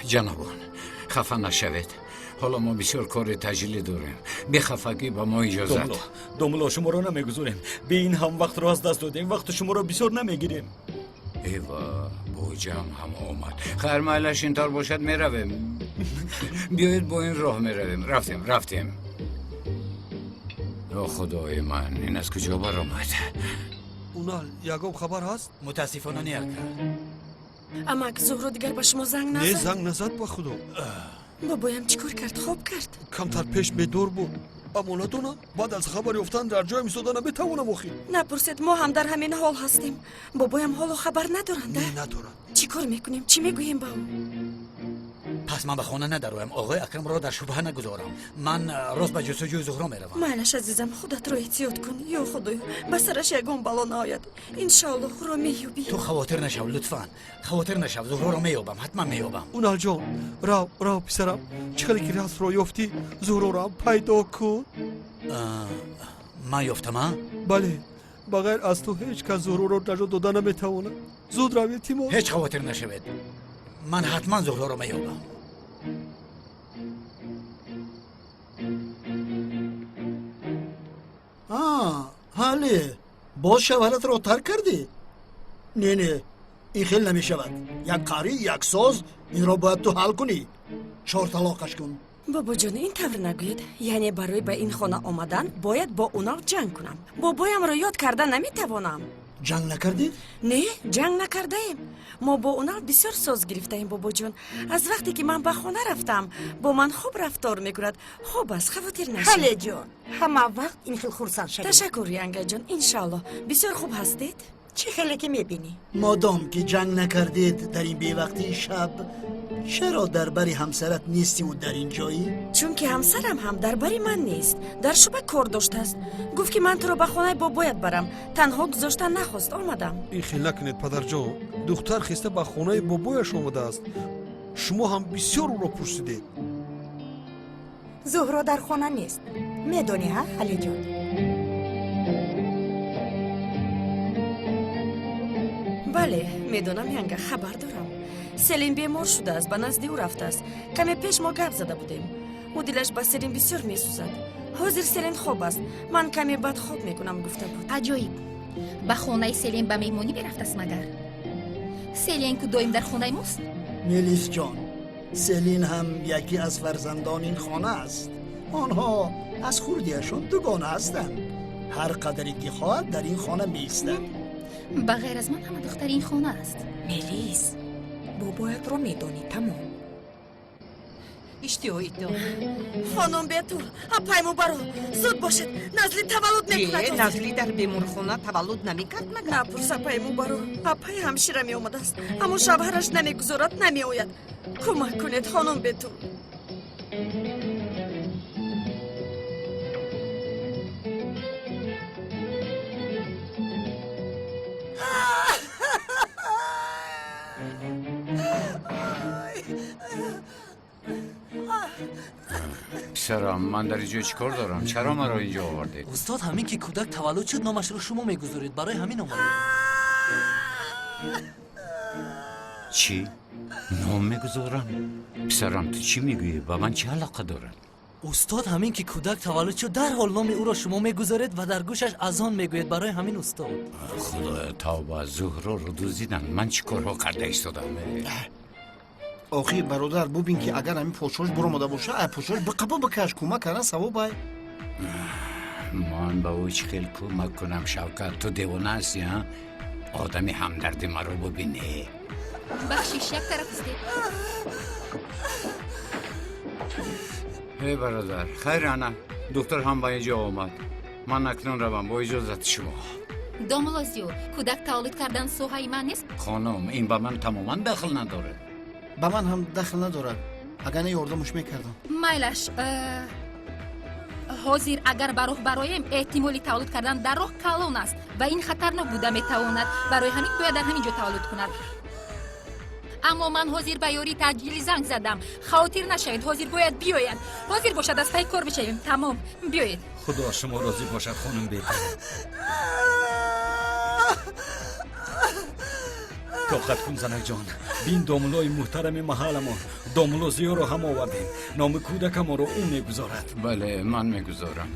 جنابان خفه نشوید. حالا ما بسیار کار تجلی داریم. بی خفگی با ما اجازت. دوملو شما رو نمیگذاریم. به این هم وقت رو از دست دادیم. وقت شما رو بسیار نمیگیریم. ایوا بوجم هم آمد. خیر مایلش اینطور باشد میرویم. بیایید با این راه میرویم. رفتیم. یا خدای من این از کجا برآمد؟ اونال یگام خبر هست؟ متاسفانه نیاکا. اما که زهرا دیگر به شما زنگ نه نزد؟ زنگ نزد با خدا. بابایم چیکار کرد؟ خوب کرد. کمتر پیش به دور بود. اما ندونم بعد از خبر یافتن در جای میسودن نمیتوانم آخی. نپرسید ما هم در همین حال هستیم. بابایم حال و خبر ندارند. نه ندارم. چیکار میکنیم؟ چی میگوییم با او؟ پس من به خانه ندروم. آقای اکرم را در شبهه نگذارم. من راست به جستجوی زهرا میروم. مالش عزیزم خودت رو احتیاط کن. یا خدایا به سرش یگان بلا نآید. انشالله را مییابی. تو خاطر نشو لطفاً. خاطر نشو. زهرا را مییابم. حتما مییابم. اونال جان راو پسرم چقدر که راست رو یافتی زهرا را پیدا کن. من یافتم؟ بله بغیر از تو هیچ کس زهرا را نجات دادن نمیتواند. زود روی تیمور. هیچ خاطر نشوید. من حتما زهرا را مییابم. حاله باز شوهرت را ترک کردی؟ نه این خیلی نمی شود. یک قاری یک ساز این را باید تو حل کنی. 4 طلاقش کن. بابا جان این طور نگوید. یعنی برای به این خانه آمدن باید با اونا جنگ کنم. بابایم را یاد کردن نمیتوانم. جنگ نکردید؟ نه جنگ نکرده ایم. ما با اونا بسیار ساز گرفته ایم بابا جان. از وقتی که من به خانه رفتم با من خوب رفتار میکند. خوب است خاطر نشید. خاله جان همه وقت این خیل خورسان شدید. تشکر ینگه جان. انشالله بسیار خوب هستید. چه خیلی که میبینی؟ مادام که جنگ نکردید در این بیوقتی شب چرا درباری همسرت نیستی و در این جایی؟ چون که همسرم هم درباری من نیست. در شبه کار داشته است. گفت که من تو رو به خانه بابایت برم. تنها گذاشتن نخواست. آمدم. این خیلی نکنید پدر جان. دختر خسته به خانه بابایش آمده است. شما هم بسیار او را پرسیدید. زهرا در خانه نیست. میدونی ها خاله جان؟ بله میدونم ینگه خبر دارم. سلیم بیمار شده است. به نزد او رفته است. کمی پیش ما گپ زده بودیم. او دلش به سلیم بسیار میسوزد. حاضر سلیم خوب است. من کمی بد خوب میکنم گفته بود. عجایب. به خانه سلیم به میمونی برفته است مگر؟ سلیم که دایم در خانه ماست؟ میلیس جان سلین هم یکی از فرزندان این خانه است. آنها از خوردیشان دوگانه هستند. هر قدری که خواهد در این خانه میستند. بغیر از من همه دختر این خانه است. میلیس بابایت رو میدونی تمام. خانم بیتول پیمو برو زود باشد. نزلی تولد میکند. نزلی در بیمارخانه تولد نمیکرد مگر؟ نپرسه پیمو برو. اپای همشیره می اومده است. اما شوهرش نمیگذارد نمی آید. کمک کنید خانم بیتول. پسرم من در اینجا چیکار دارم؟ چرا مرا اینجا آوردید؟ استاد همین که کودک تولد شد نامش رو شما میگذارید. برای همین اومدید. چی؟ نام میگذارم؟ پسرم تو چی میگویی؟ با من چه علاقه دارد؟ استاد همین که کودک تولد شد در حال نام او را شما میگذارید و در گوشش اذان میگوید. برای همین استاد. خدایا توبه. زهرا رو دزدیدن. من چی کارها کرده ایستادم؟ آخی برادر ببین که اگر همین پوشش برآمده باشه پوشش بقبا بکش کمک کردن ثواب ای. من با او چه خیلی کمک کنم شوکت؟ تو دیوانه هستی ها؟ آدمی همدردی مرا ببینه. بخشیش یک طرف است. ای برادر خیر انا دکتر هم با اینجا آمد من اکنون روم با اجازت شما домлозиё кӯдак таваллуд кардан соҳаи ман нест خانم این با من تماما دخل نداره ба ман ҳам дахл надорад агар не ёрдамуш мекардам майлаш ҳозир агар ба роҳ бароем эҳтимоли таваллуд кардан дар роҳ калон аст ва ин хатарнок буда метавонад барои ҳамин бояд дар ҳамин ҷо таваллуд кунад аммо ман ҳозир ба ёрии таъҷилӣ занг задам хавотир нашавед ҳозир бояд биёяд ҳозир бошад аз пай кор бишавем тамом биёед خدا شما راضی باشد خانم بهتر طاقت کن زنک جان بین داملای محترم محلمان داملا زیار رو هم آوردیم نام کودک ما رو اون میگذارد بله من میگذارم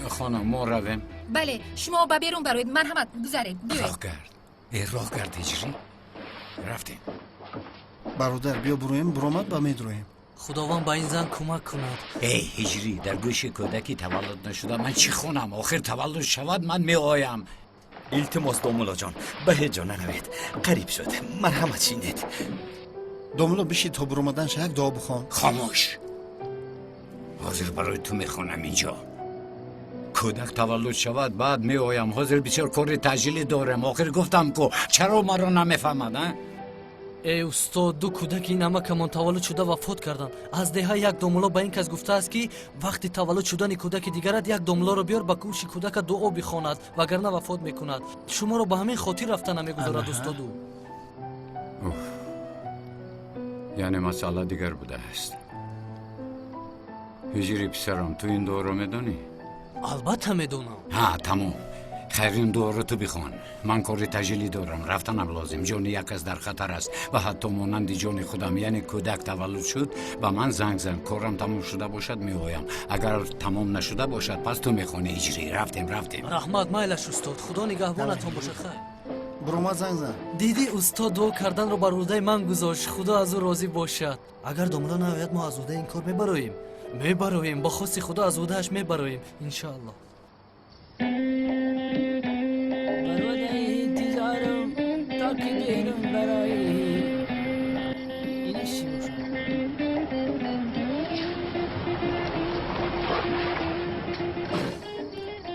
خانم ما رویم бале шумо ба берун бароед марҳамат гузаред биёед راه گرد راه گرد هجری رفتیم бародар биё буроем буромад ба медроем خداوند با این زن کمک کند ای هجری در گوش کودکی تولد نشده من چی خونم آخر تولد شود من میآیم التماس داملا جان به هیچ جا نروید قریب شد مرحمت شینید домило биши то буромаданш як дуо бихон خاموش حاضر برای تو میخونم اینجا کودک تولد شود بعد میآیم حاضر بسیار کار تعجیلی دارم آخر گفتم کو چرا مرا نمیفهمد ای استاد دو کودک این نمکمان تولد شده وفات کردند از دهه یک دوملا به این کس گفته است که وقتی تولد شدن کودک دیگرت یک دوملا رو بیار با گوش کودک دعا بخواند وگرنه وفات میکند شما رو به همین خاطر رفتن نمیگذارد استاد یعنی مسئله دیگر بوده است هجری پسرم تو این دعا رو میدونی؟ البته میدونم ها تمام خیر این دعا رو تو بخوان من کار تجلی دارم رفتنم لازم جان یک از در خطر است و حتی مانند جان خودم یعنی کودک تولد شد و من زنگ زن کارم تمام شده باشد میآیم اگر تمام نشده باشد پس تو میخوانی هجری رفتیم رحمت مایلش استاد خدا نگهبانتان باشد خیر буромад занг зан دیدی استاد دعا کردن رو بر روده من گذاشت خدا از او راضی باشد اگر دوملا نیاید ما از روده این کار میبراییم با خواست خدا از رودهش میبراییم انشاءالله برای انتظارم تا که دیرم برای اینش چی باشه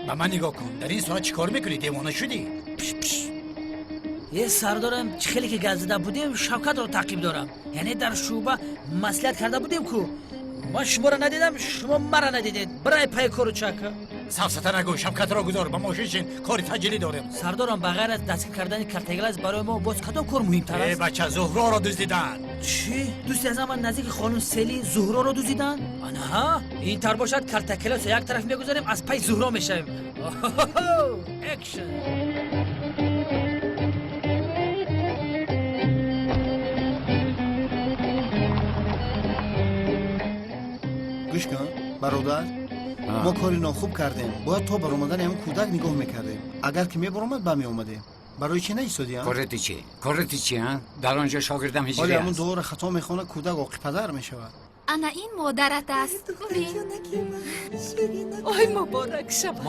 به من نگاه کن در این ساعت چی کار میکنی دیوانه شدی یه سردارم خیلی که گل زده بودیم شوکت رو تعقیب دارم یعنی در شعبه مصلحت کرده بودیم که من شما را ندیدم شما مرا ندیدید برای پای کارو چک سفسطه نگو شبکت را گذار با ماشین شین کار تجلی داریم سردارم بغیر از دستگیر کردن کارتگلاس برای ما باز کدام کار مهمتر است بچه زهرا را دزدیدن چی دوستی از من نزدیک خانم سلی زهرا را دزدیدن آنها این طور باشد کارتگلاس یک طرف میگذاریم از پای زهرا میشیم اکشن гӯш кун бародар мо кори нохуб кардем бояд то баромадани ҳамин кӯдак нигоҳ мекардем агар ки мебаромад ба меомадем барои чи наистодиам کارت چی در آنجا شاگردم هجری ҳоли ҳамин است дуоро хато мехонад кӯдак оқипадар мешавад ана ин модарат аст ой муборак шавад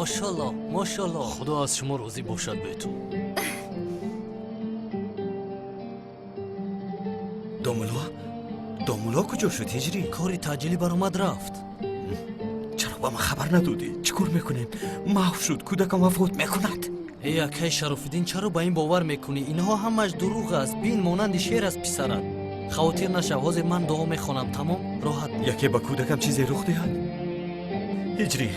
ماشاءالله خدا از شما راضی باشد بهتون داملا کجا شد هجری کاری تعجیلی برآمد رفت چرا با ما خبر ندادی چیکار میکنیم محو شد کودکم وفات میکند ای اکای شرافالدین چرا با این باور میکنی اینها همش دروغ است بین مانند شیر از پسرت خاطر نشو حاضر من دعا میخوانم تمام راحت یکی با کودکم چیزی رخ دهد هجری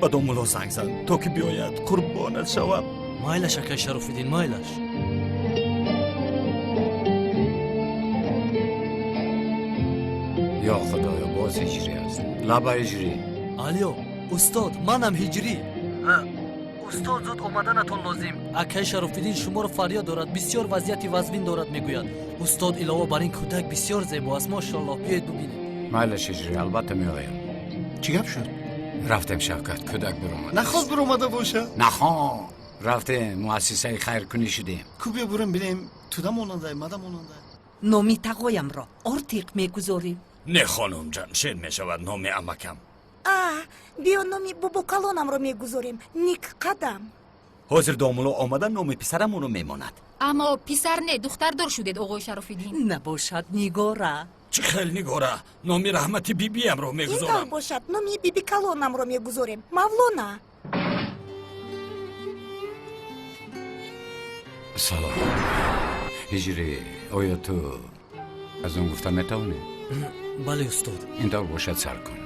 با داملا زنگ زن تا که بیاید قربانت شوم مایلش اکای شرافالدین مایلش یا خدایا باز هجری است لبا هجری الو استاد منم هجری استاد زود آمدنتون لازم اکای شرافالدین شما رو فریاد دارد بسیار وضعیت وزبین دارد میگوید استاد علاوه بر این کودک بسیار زیبا است ماشاءالله بیاید ببینید مایلش هجری البته میآیم чӣ гап шуд رفتم شوکت کودک برآمد нахост биромада бошад نخواه رفتیم مؤسسه خیرکنی شدیم ку биё бурем бинем туда монандай мада монандай номи тағоямро ортиқ мегузорем نه خانم جان شیر میشود نام امکم биё номи бубукалонамро мегузорем ник қадам حاضر داملا آمدن نام پسرمون رو میماند аммо писар не духтардор шудед оғои шарофиддин набошад нигора چه خیلی نگاره نامی رحمتی بیبی هم رو این طور میگذارم. باشد نامی بیبی کلانم رو میگذاریم مولانا. سلام هجری، آیا تو از اون گفتم میتونی؟ بله استاد. این طور باشد سر کن.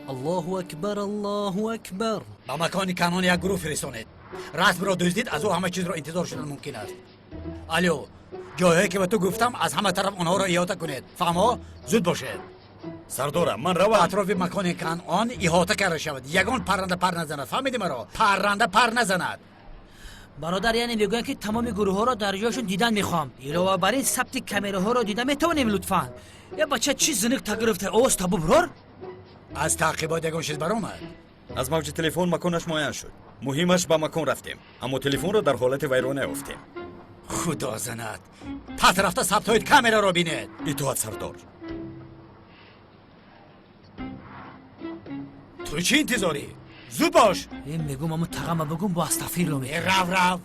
الله اکبر الله اکبر. با مکان کانون یک گروه فرستانید. رسم را دزدید، از او همه چیز را انتظار شدن ممکن است. الو، جایی که به تو گفتم از همه طرف آنها را احاطه کنید. فهمو؟ زود باشید. سردارم من روم. اطراف مکان کنعان احاطه کرده شود. یگان پرنده پر نزند. فهمیدی مرا؟ پرنده پر نزند. برادر یعنی میگوین که تمام گروه ها را در جاشون دیدن میخوام. علاوه بر این ثبت کامره ها را دیدن میتونیم لطفا. یه بچه چی زنک تا گرفته اوست تا برار؟ از تعقیبات یگان چیز برآمد. از موج تلفن مکانش معاین شد. مهمش به مکان رفتیم اما تلفن را در حالت ویرانه افتیم. خدا زند. پس رفته ثبت های کامره را بینید. اطاعت سردار. تو چی انتظاری؟ زود باش. این میگم اما تقام بگم با استغفیر رو میگم. رو.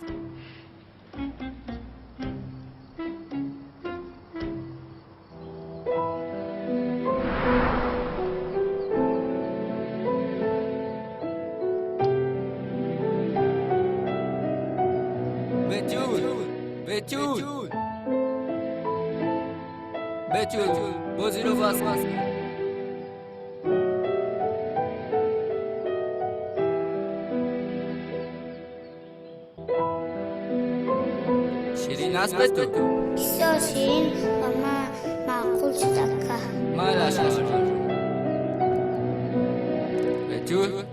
بتول بازی رو فصل شیرین است بتول بسیار شیرین و من معقول شدم که مالش بتول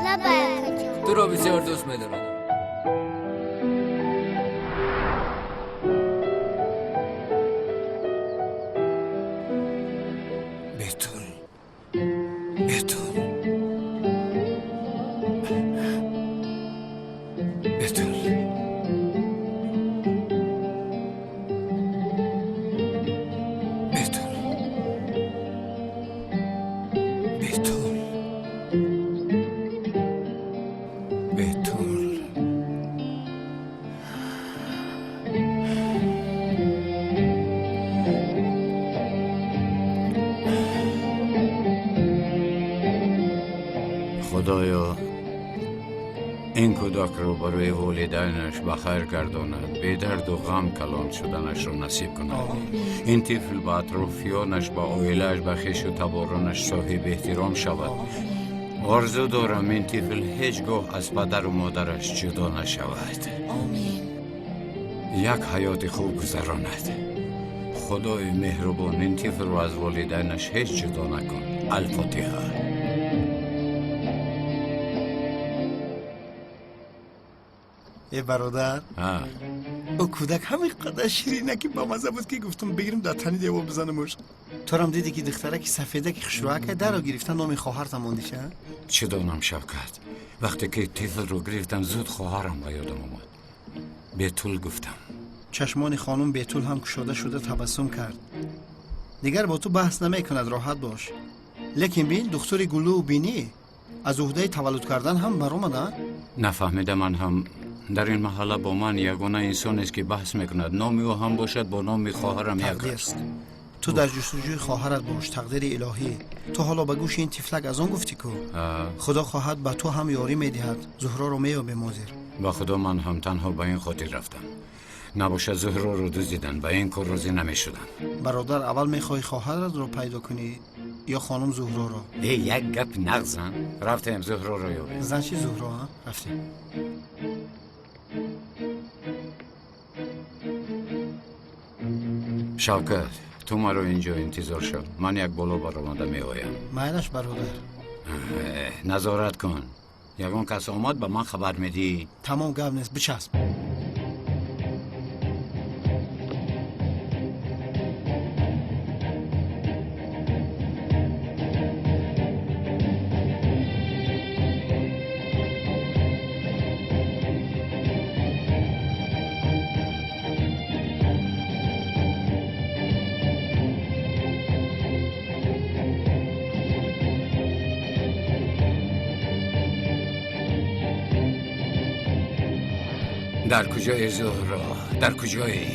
لبرکه جان تو رو بسیار دوست میدارم. خدایا این کودک رو برای والدینش بخیر گرداند، بی درد و غم کلان شدنش رو نصیب کند. این طفل با اطرافیانش، با عائله‌اش، با خویش و تبارانش صاحب احترام شود. آرزو دارم این طفل هیچگاه از پدر و مادرش جدا نشود. یک حیات خوب گذراند. خدای مهربان این طفل رو از والدینش هیچ جدا نکن. الفاتحه. ای برادر او کودک همین قدر شیرینه که با مزه بود که گفتم بگیرم در تنی دیوار بزنمش. تو هم دیدی که دختره که سفیده که خشروعه که در رو گرفتن نام خواهر ماندیشه. چه دانم شوکت، وقتی که طفل رو گرفتم زود خواهرم به یادم اومد. بیتول گفتم. چشمان خانم بیتول هم کشاده شده تبسم کرد. دیگر با تو بحث نمیکند، راحت باش. لیکن بین دکتر گلو و بینی از عهده تولد کردن هم برآمدن؟ نفهمیده. من هم در این محله با من یگانه انسان است که بحث میکند. نامی او هم باشد با نام خواهرم یک است. تو در جستجوی خواهرت باش، تقدیر الهی. تو حالا به گوش این طفلک از آن گفتی که خدا خواهد به تو هم یاری میدهد. زهرا رو میابه مادر. با خدا من هم تنها به این خاطر رفتم. نباشد زهرا رو دزدیدن، به این کار راضی نمیشدم. برادر اول میخوای خواهرت رو پیدا کنی یا خانم زهرا رو؟ یک گپ نغزن. رفتیم زهرا رو یابه. زن چی زهرا ها؟ رفتیم. شوکت، تو مرا اینجا انتظار شد. من یک بالا برآمده می آیم. مایلش برادر. نظارت کن. یگان کس آمد به من خبر میدی؟ تمام گپ نیست، بچسب. در کجای زهرا؟ در کجایی؟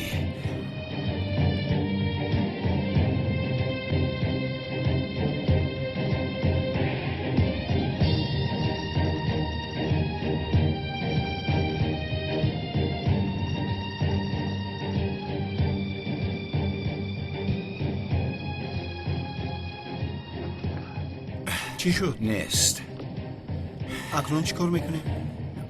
چی شد؟ نیست. اکنون چی کار میکنی؟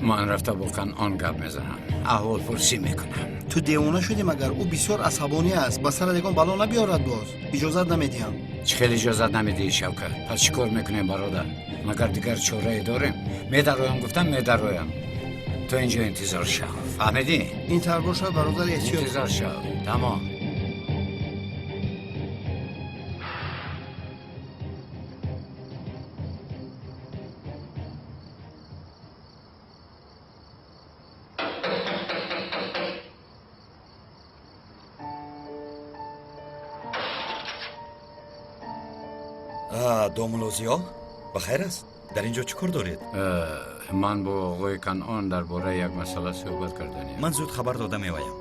من رفته با کنعان گپ میزنم، احوال پرسی میکنم. تو دیوانه شدی مگر؟ او بسیار عصبانی است، با سر دیگان بلا نبیارد باز. اجازت نمیدیم. چه خیلی اجازت نمیدی شوکت؟ پس چی کار میکنیم برادر؟ مگر دیگر چاره داریم؟ میدرویم گفتم میدرویم. تو اینجا انتظار شو، فهمیدی؟ این طور باشد برادر، احتیاط انتظار شو، تمام. دومولوزیا بخیر است؟ در اینجا چی کار دارید؟ من با آقای کنعان درباره یک مسئله صحبت کردنیم. من زود خبر داده میایم.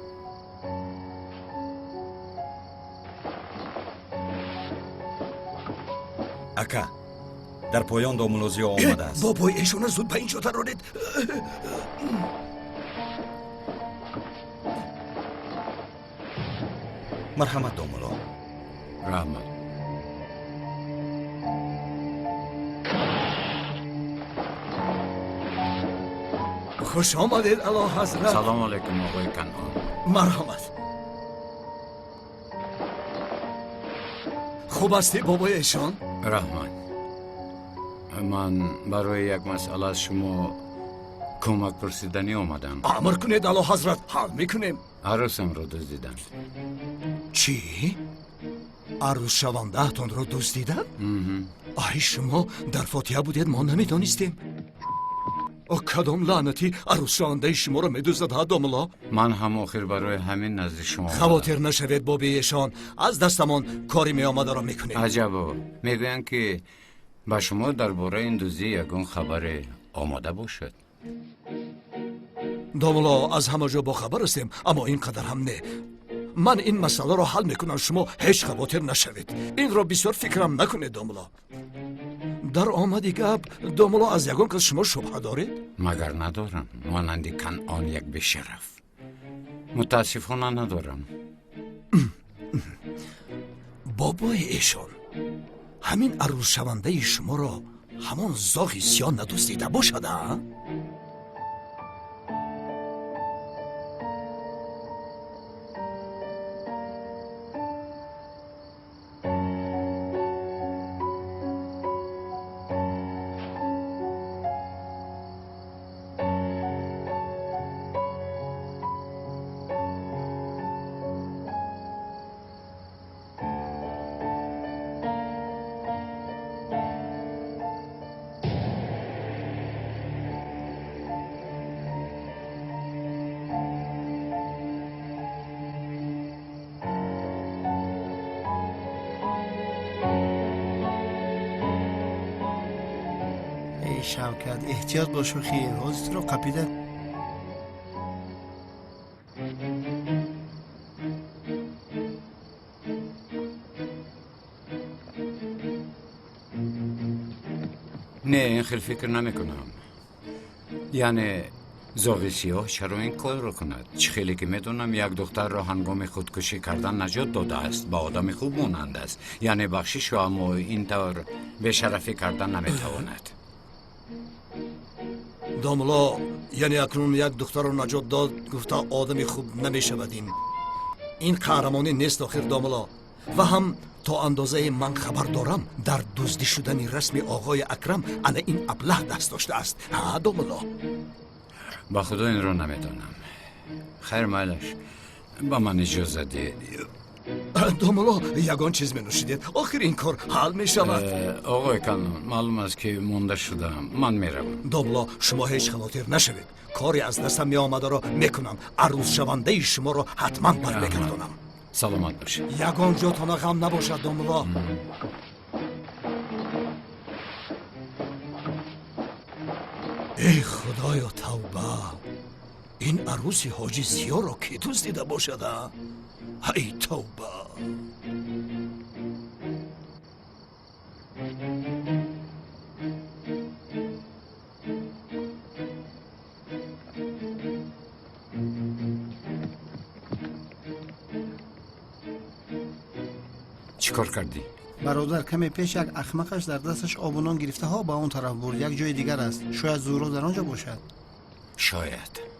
اکا در پایان دومولوزیا آمده است. بابای ایشون زود به اینجا درارید. مرحمت دومولو. رحمت. خوش آمدید اعلی حضرت. سلام علیکم آقای کنعان. مرحمت. خوب هستی بابای ایشان؟ رحمت. من برای یک مسئله از شما کمک پرسیدنی آمدم. امر کنید اعلی حضرت، حل میکنیم. عروسم رو دزدیدند. چی؟ عروس شونده تان رو دزدیدند؟ آی شما در فاتحه بودید ما نمیدانستیم. کدام لعنتی عروس شونده شما رو میدزدد ها دوملا؟ من هم آخر برای همین نزد شما خواطر نشوید بابی ایشان، از دستمان کاری می آمده را میکنید. عجبا، میگویند که به شما درباره این دزدی یگان خبر آماده باشد. دوملا از همه جا با خبر هستیم، اما اینقدر هم نه. من این مسئله را حل میکنم، شما هیچ خواطر نشوید. این را بسیار فکرم نکنید دوملا. در آمدی گپ دوملا از یگان کس شما شبه دارید؟ مگر ندارم، مانندی کنعان یک بشرف. متاسفانه ندارم. بابای ایشان همین عروس شونده شما را همان زاغی سیاه ندزدیده باشد ها؟ شوکت احتیاط باش خیر، حاضر رو قپیده. نه این خیلی فکر نمی کنم. یعنی زاغی سیاه چرا این کار رو کند؟ چه خیلی که میدونم یک دختر را هنگام خودکشی کردن نجات داده است، با آدم خوب مانند است. یعنی بخشش را اما این طور به شرفی کردن نمیتواند. دوملا یعنی اکنون یک دختر رو نجات داد گفته آدمی خوب نمیشودیم. این قهرمانی نیست آخر دوملا. و هم تا اندازه من خبر دارم در دزدی شدن رسمی آقای اکرم انا این ابله دست داشته است. ها دوملا؟ با خدا این رو نمیدونم. خیر مالش با من اجازه ده. دوملا یگان چیز می نوشیدید، آخر این کار حل می شود. آقای کنون معلوم است که مونده شدم، من میروم. دوملا شما هیچ خواطر نشوید، کاری از دستم می آمده را میکنم. عروس شونده شما را حتما برمیگردانم. سلامت باشید. یگان جاتان غم نباشد دوملا. ای خدایا توبه، این عروسی حاجی زیا را کی دزدیده باشد؟ ای توبه. چیکار کردی؟ برادر کمی پیش یک احمقش در دستش آب و نان گرفته ها به اون طرف برد. یک جای دیگر است. شاید زورو در آنجا باشد. شاید.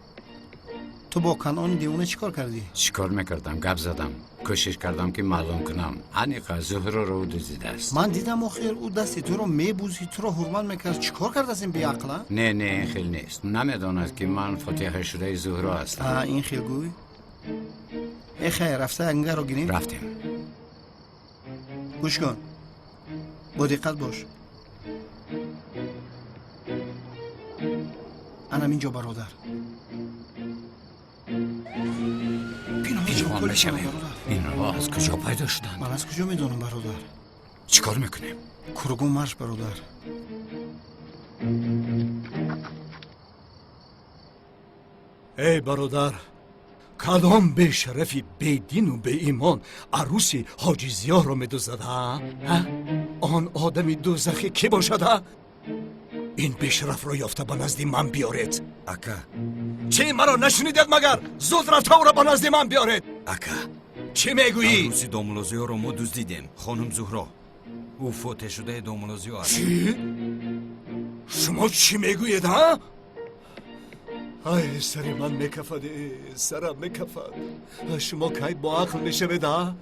تو با کنعان دیوانه چیکار کردی؟ چیکار میکردم؟ گپ زدم. کوشش کردم که معلوم کنم انیقا زهره رو دزدیده است. من دیدم آخر او دستی تو رو میبوزی، تو رو حرمت میکرد. چیکار کرد از این بیعقله؟ نه این خیل نیست. نمیداند که من فاتحه شده زهره هستم. این خیل گوی؟ ای خیر رفته انگه رو گیریم؟ رفتیم. گوش کن، با دقت باش. انم اینجا برادر. جوان بشویم. این رو از کجا پیدا شدن؟ من از کجا میدونم برادر؟ چیکار میکنیم؟ کرگون مرش برادر. ای برادر، کدام به شرفی به دین و به ایمان عروسی حاجی زیا رو میدوزد ها؟ آن آدمی دوزخی کی باشد؟ این به شرف رو یافته به نزد من بیارید. اکا چی مرا نشنیدید مگر؟ زود رفته او را به نزد من بیارید. اکا چی میگویی؟ عروسی دامولوزیا رو ما دزدیدیم. خانم زهرا او فوت شده دامولوزیا است. چی؟ شما چی میگویید ها؟ ای سری من میکفد، سرم میکفد. شما کی با عقل میشوید ها؟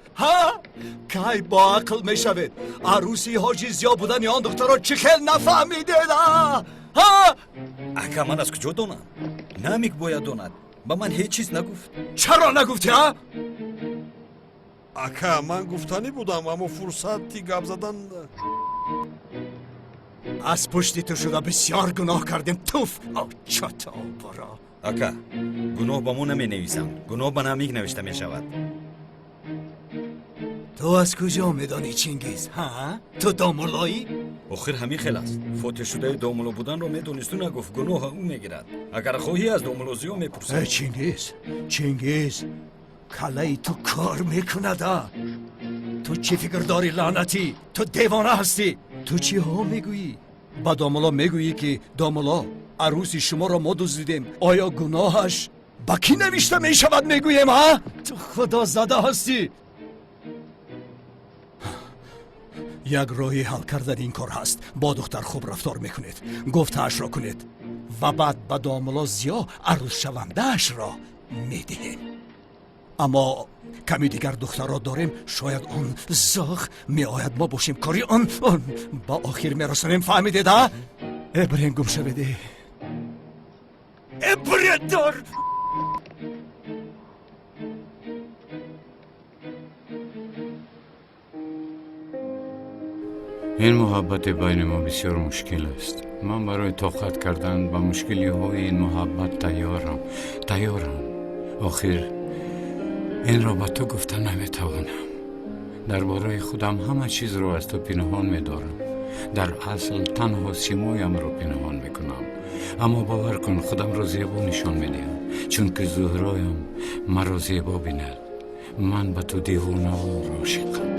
کی با عقل میشوید؟ عروسی حاجی زیا بودن آن دخترها چی خیل نفهمیدید ها؟ اکا من از کجا دانم؟ نمیک باید داند. با من هیچ چیز نگفت. چرا نگفتی ها؟ ака ман гуфтанӣ будам аммо фурсати гап задан. از پشتی تو شده بسیار گناه کردیم. توف چطا برا. اکا گناه با ما نمی نویسم. گناه با نمیک نوشته می شود. تو از کجا میدانی چینگیز ها؟ تو دامولایی؟ آخر همین خیل است. فوت شده دامولو بودن رو میدونست و نگفت. گناه او میگیرد. اگر خواهی از دامولوزیو میپرسد. ای چینگیز کلای تو کار میکند. تو چی فکر داری لعنتی؟ تو دیوانه هستی. تو چی ها میگویی؟ با دامولا میگویی که دامولا عروسی شما را ما دزدیدیم. آیا گناهش با کی نوشته میشود میگوییم ها؟ تو خدا زده هستی. یک راهی حل کردن این کار هست. با دختر خوب رفتار میکنید، گفتهاش را کنید و بعد با دامولا زیا عروس شوندهش را میدهیم. اما کمی دیگر دختر را داریم. شاید آن زاغ می آید ما باشیم کاری آن با آخر می رسانیم. فهمیدید ها؟ ابرین گم شویده. ابرین دار. این محبت بین ما بسیار مشکل است. من برای طاقت کردن با مشکلی های این محبت تیارم. آخر این را با تو گفتن نمیتوانم. درباره خودم همه چیز رو از تو پنهان میدارم. در اصل تنها سیمایم رو پنهان میکنم. اما باور کن خودم را زیبا نشان میدهم، چون که زهرایم مرا زیبا بیند. من به تو دیوانه و عاشقم.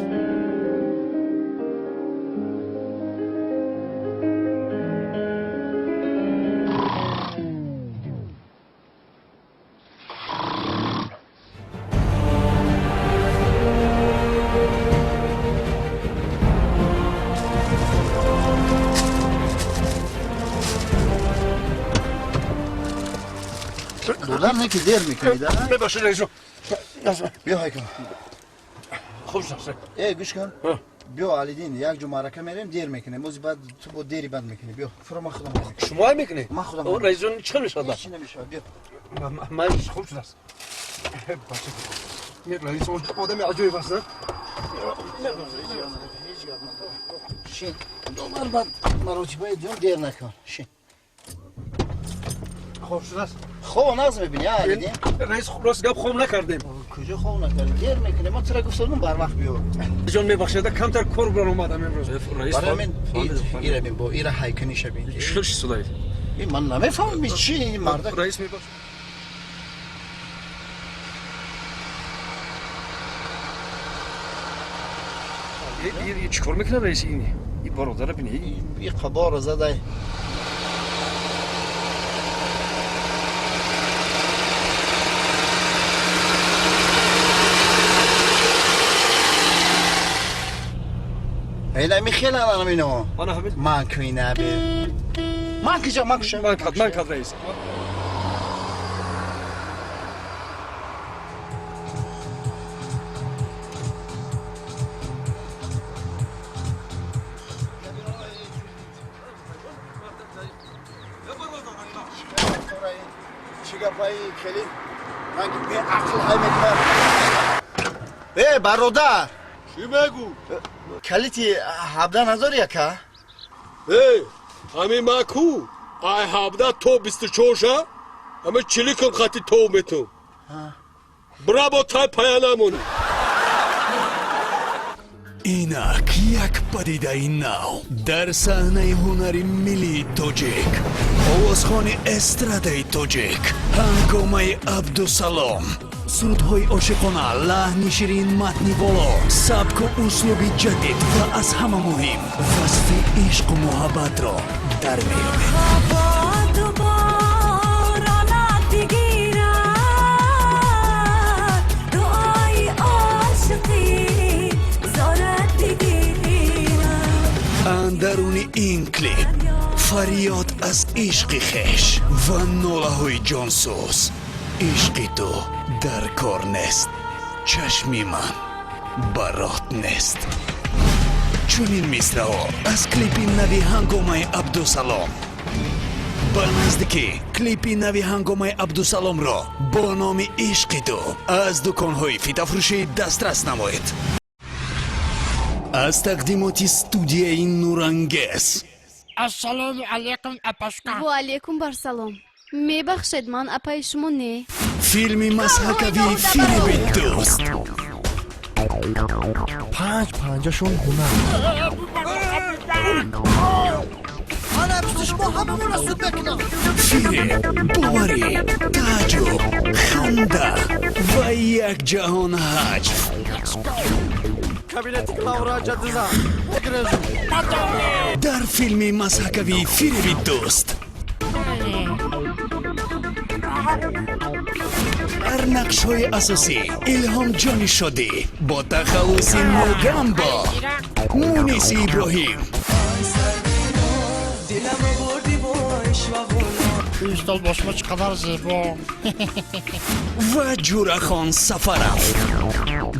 دولم نه که دیر میکنید ها؟ ببخشید رئیس جان. بیا هایکن. خوب شد. ای گوش کن. بیا علیدین یک جو معرکه میریم دیر میکنیم. موزی بعد تو با دیری بند میکنی. بیا فرا من خودم میکنم. شما هم میکنی؟ من خودم. رئیس جان چه میشود؟ چی نمیشود. بیا. من خوب شد است. میگه رئیس آدم عجیبی است. شین. دوبار بعد مراتبای دیون دیر نکن. شین. خوب شد است. خوب ناز ببینی علیدین. رئیس راست گپ خوب نکردیم. کجا خوب نکردیم؟ دیر میکنیم. ما تو را گفتم بر وقت بیا. جان میبخشید کمتر کار برام اومدم امروز. رئیس برای من با ایره هایکنی شبین. چه چیزایی؟ این من نمیفهمم چی این مرد. رئیس میبخش. این چیکار میکنه رئیس این برادر بینی؟ این قبا رو زده. میلا میخیل الان اینو من کوی نبی من کجا من کد رئیس چیگه پایی کلی من که به عقل های میکنم برادر چی بگو؟ کلیتی 17,000 یکه؟ همین مکو ای 17 تو 24 همه چلی کن خطی تو میتون برا با تای پایانمونی اینک یک پدیده نو در صحنه هنری ملی توجیک آوازخوان استرادای توجیک هنگامه عبدالسلام سرودهای عاشقانه لحن شیرین متنی بالا سبک و اسلوبی جدید و از همه مهم وصف عشق و محبت را در میابید اندرون این کلیپ فریاد از عشق خش و ناله های جانسوز عشقی تو در کار نیست چشمی من برات نیست چون این میسره ها از کلیپی نوی هنگامه عبدالسلام با نزدیکی کلیپی نوی هنگامه عبدالسلام را با نام عشقی تو از دکانهای فیتافروشی دسترس نمایید از تقدیمات استودیوی نورانگیز السلام علیکم اپاشکا و علیکم برسلام میبخشید من اپای شما نه فیلمی مسحکوی فیلم دوست 5 شون هنر من افزش با هممون را سود بکنم فیلم باوری تعجب خنده و یک جهان حجف در فیلم مسحکوی فیلم دوست در نقش های اساسی الهام جانی شدی با تخلص موگمبا مونس ابراهیم ایستال باشما چقدر زیبا و جورخان سفرف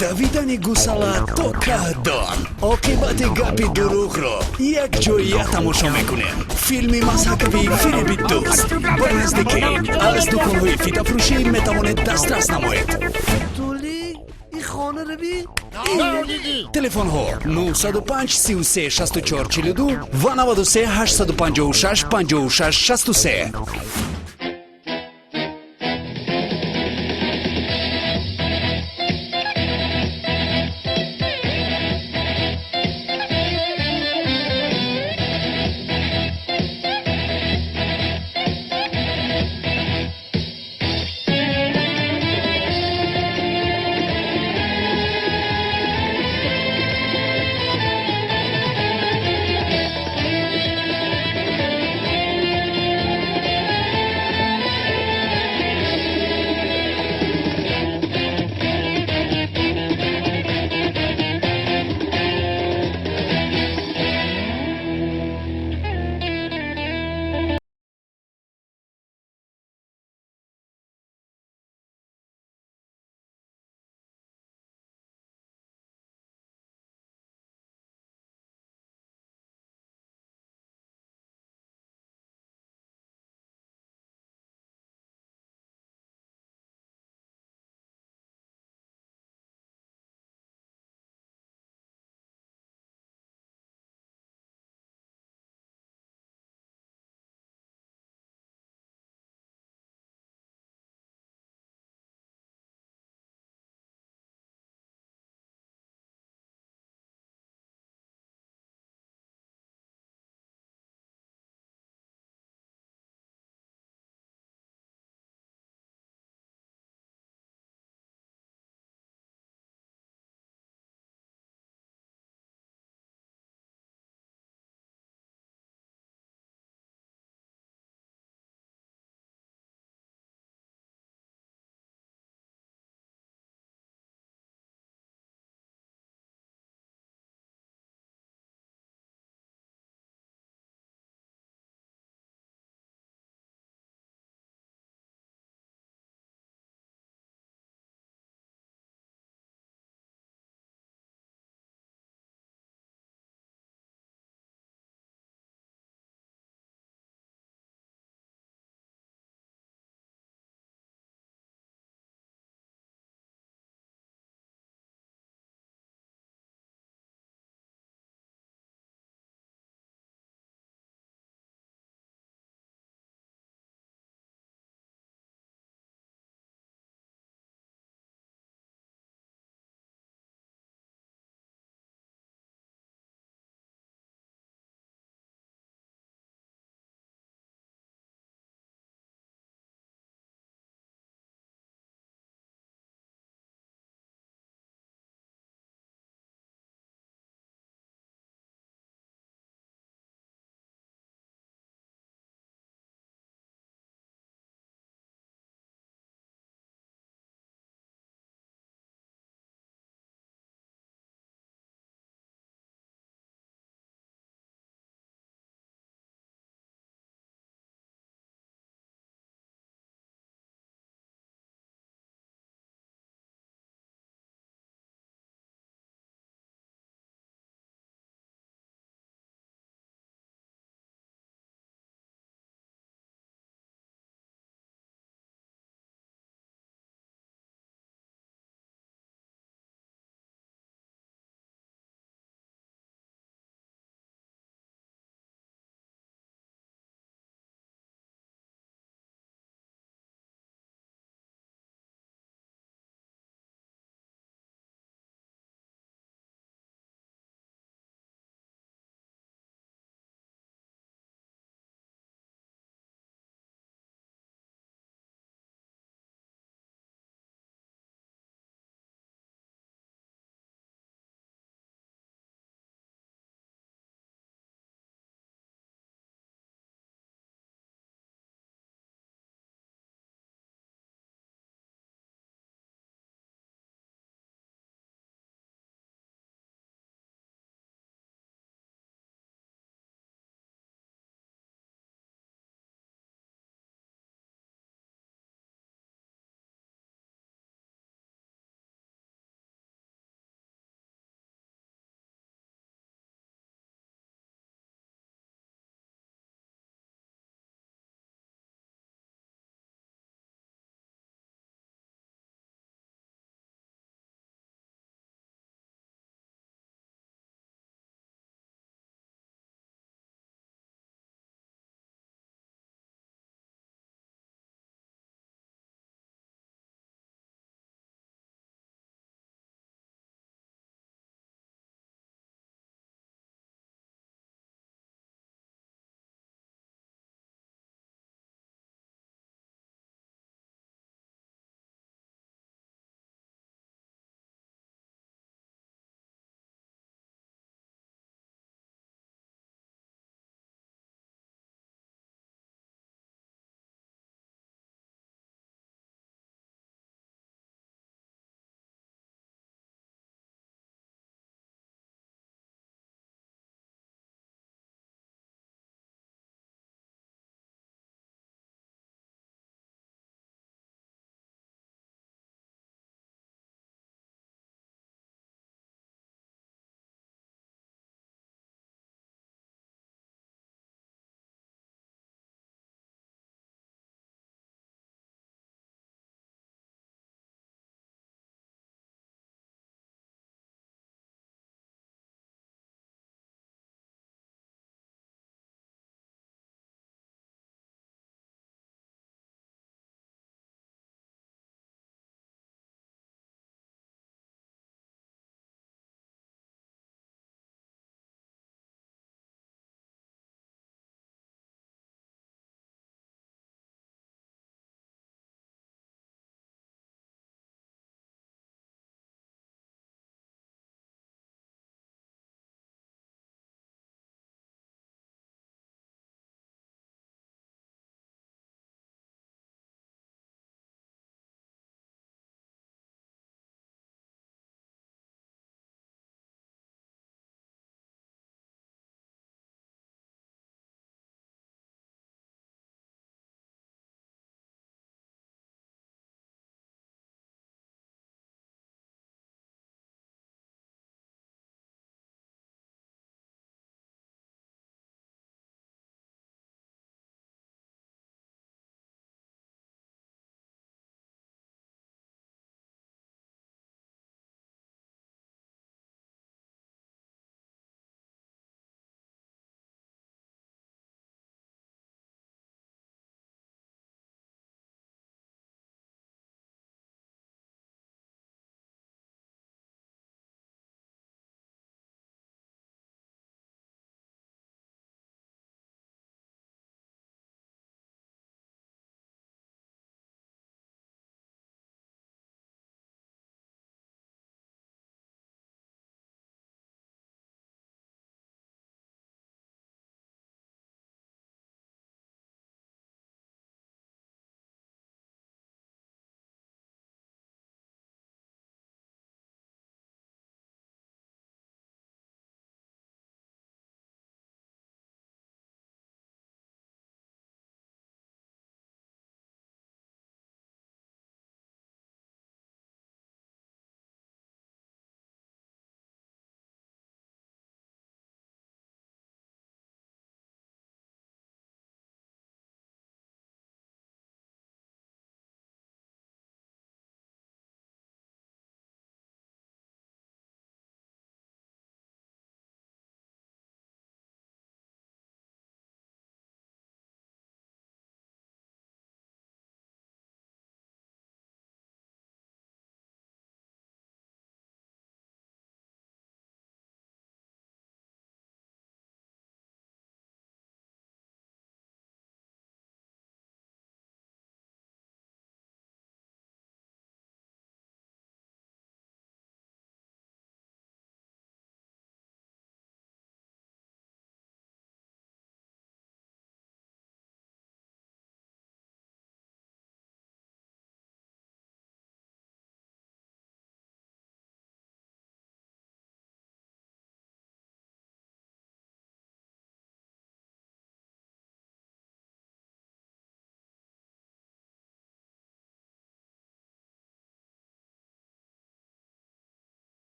دویدن گوساله تا کهدان عاقبت گپی دروغ را یک جایی تماشا میکنیم فیلم مسحکوی فیلم دوست با نزدیکی از دکانهای فیتافروشی میتوانید دسترس نمایید تولی این خانه رو بی تلفن ها 905 33 64 42 و 93 856 56 63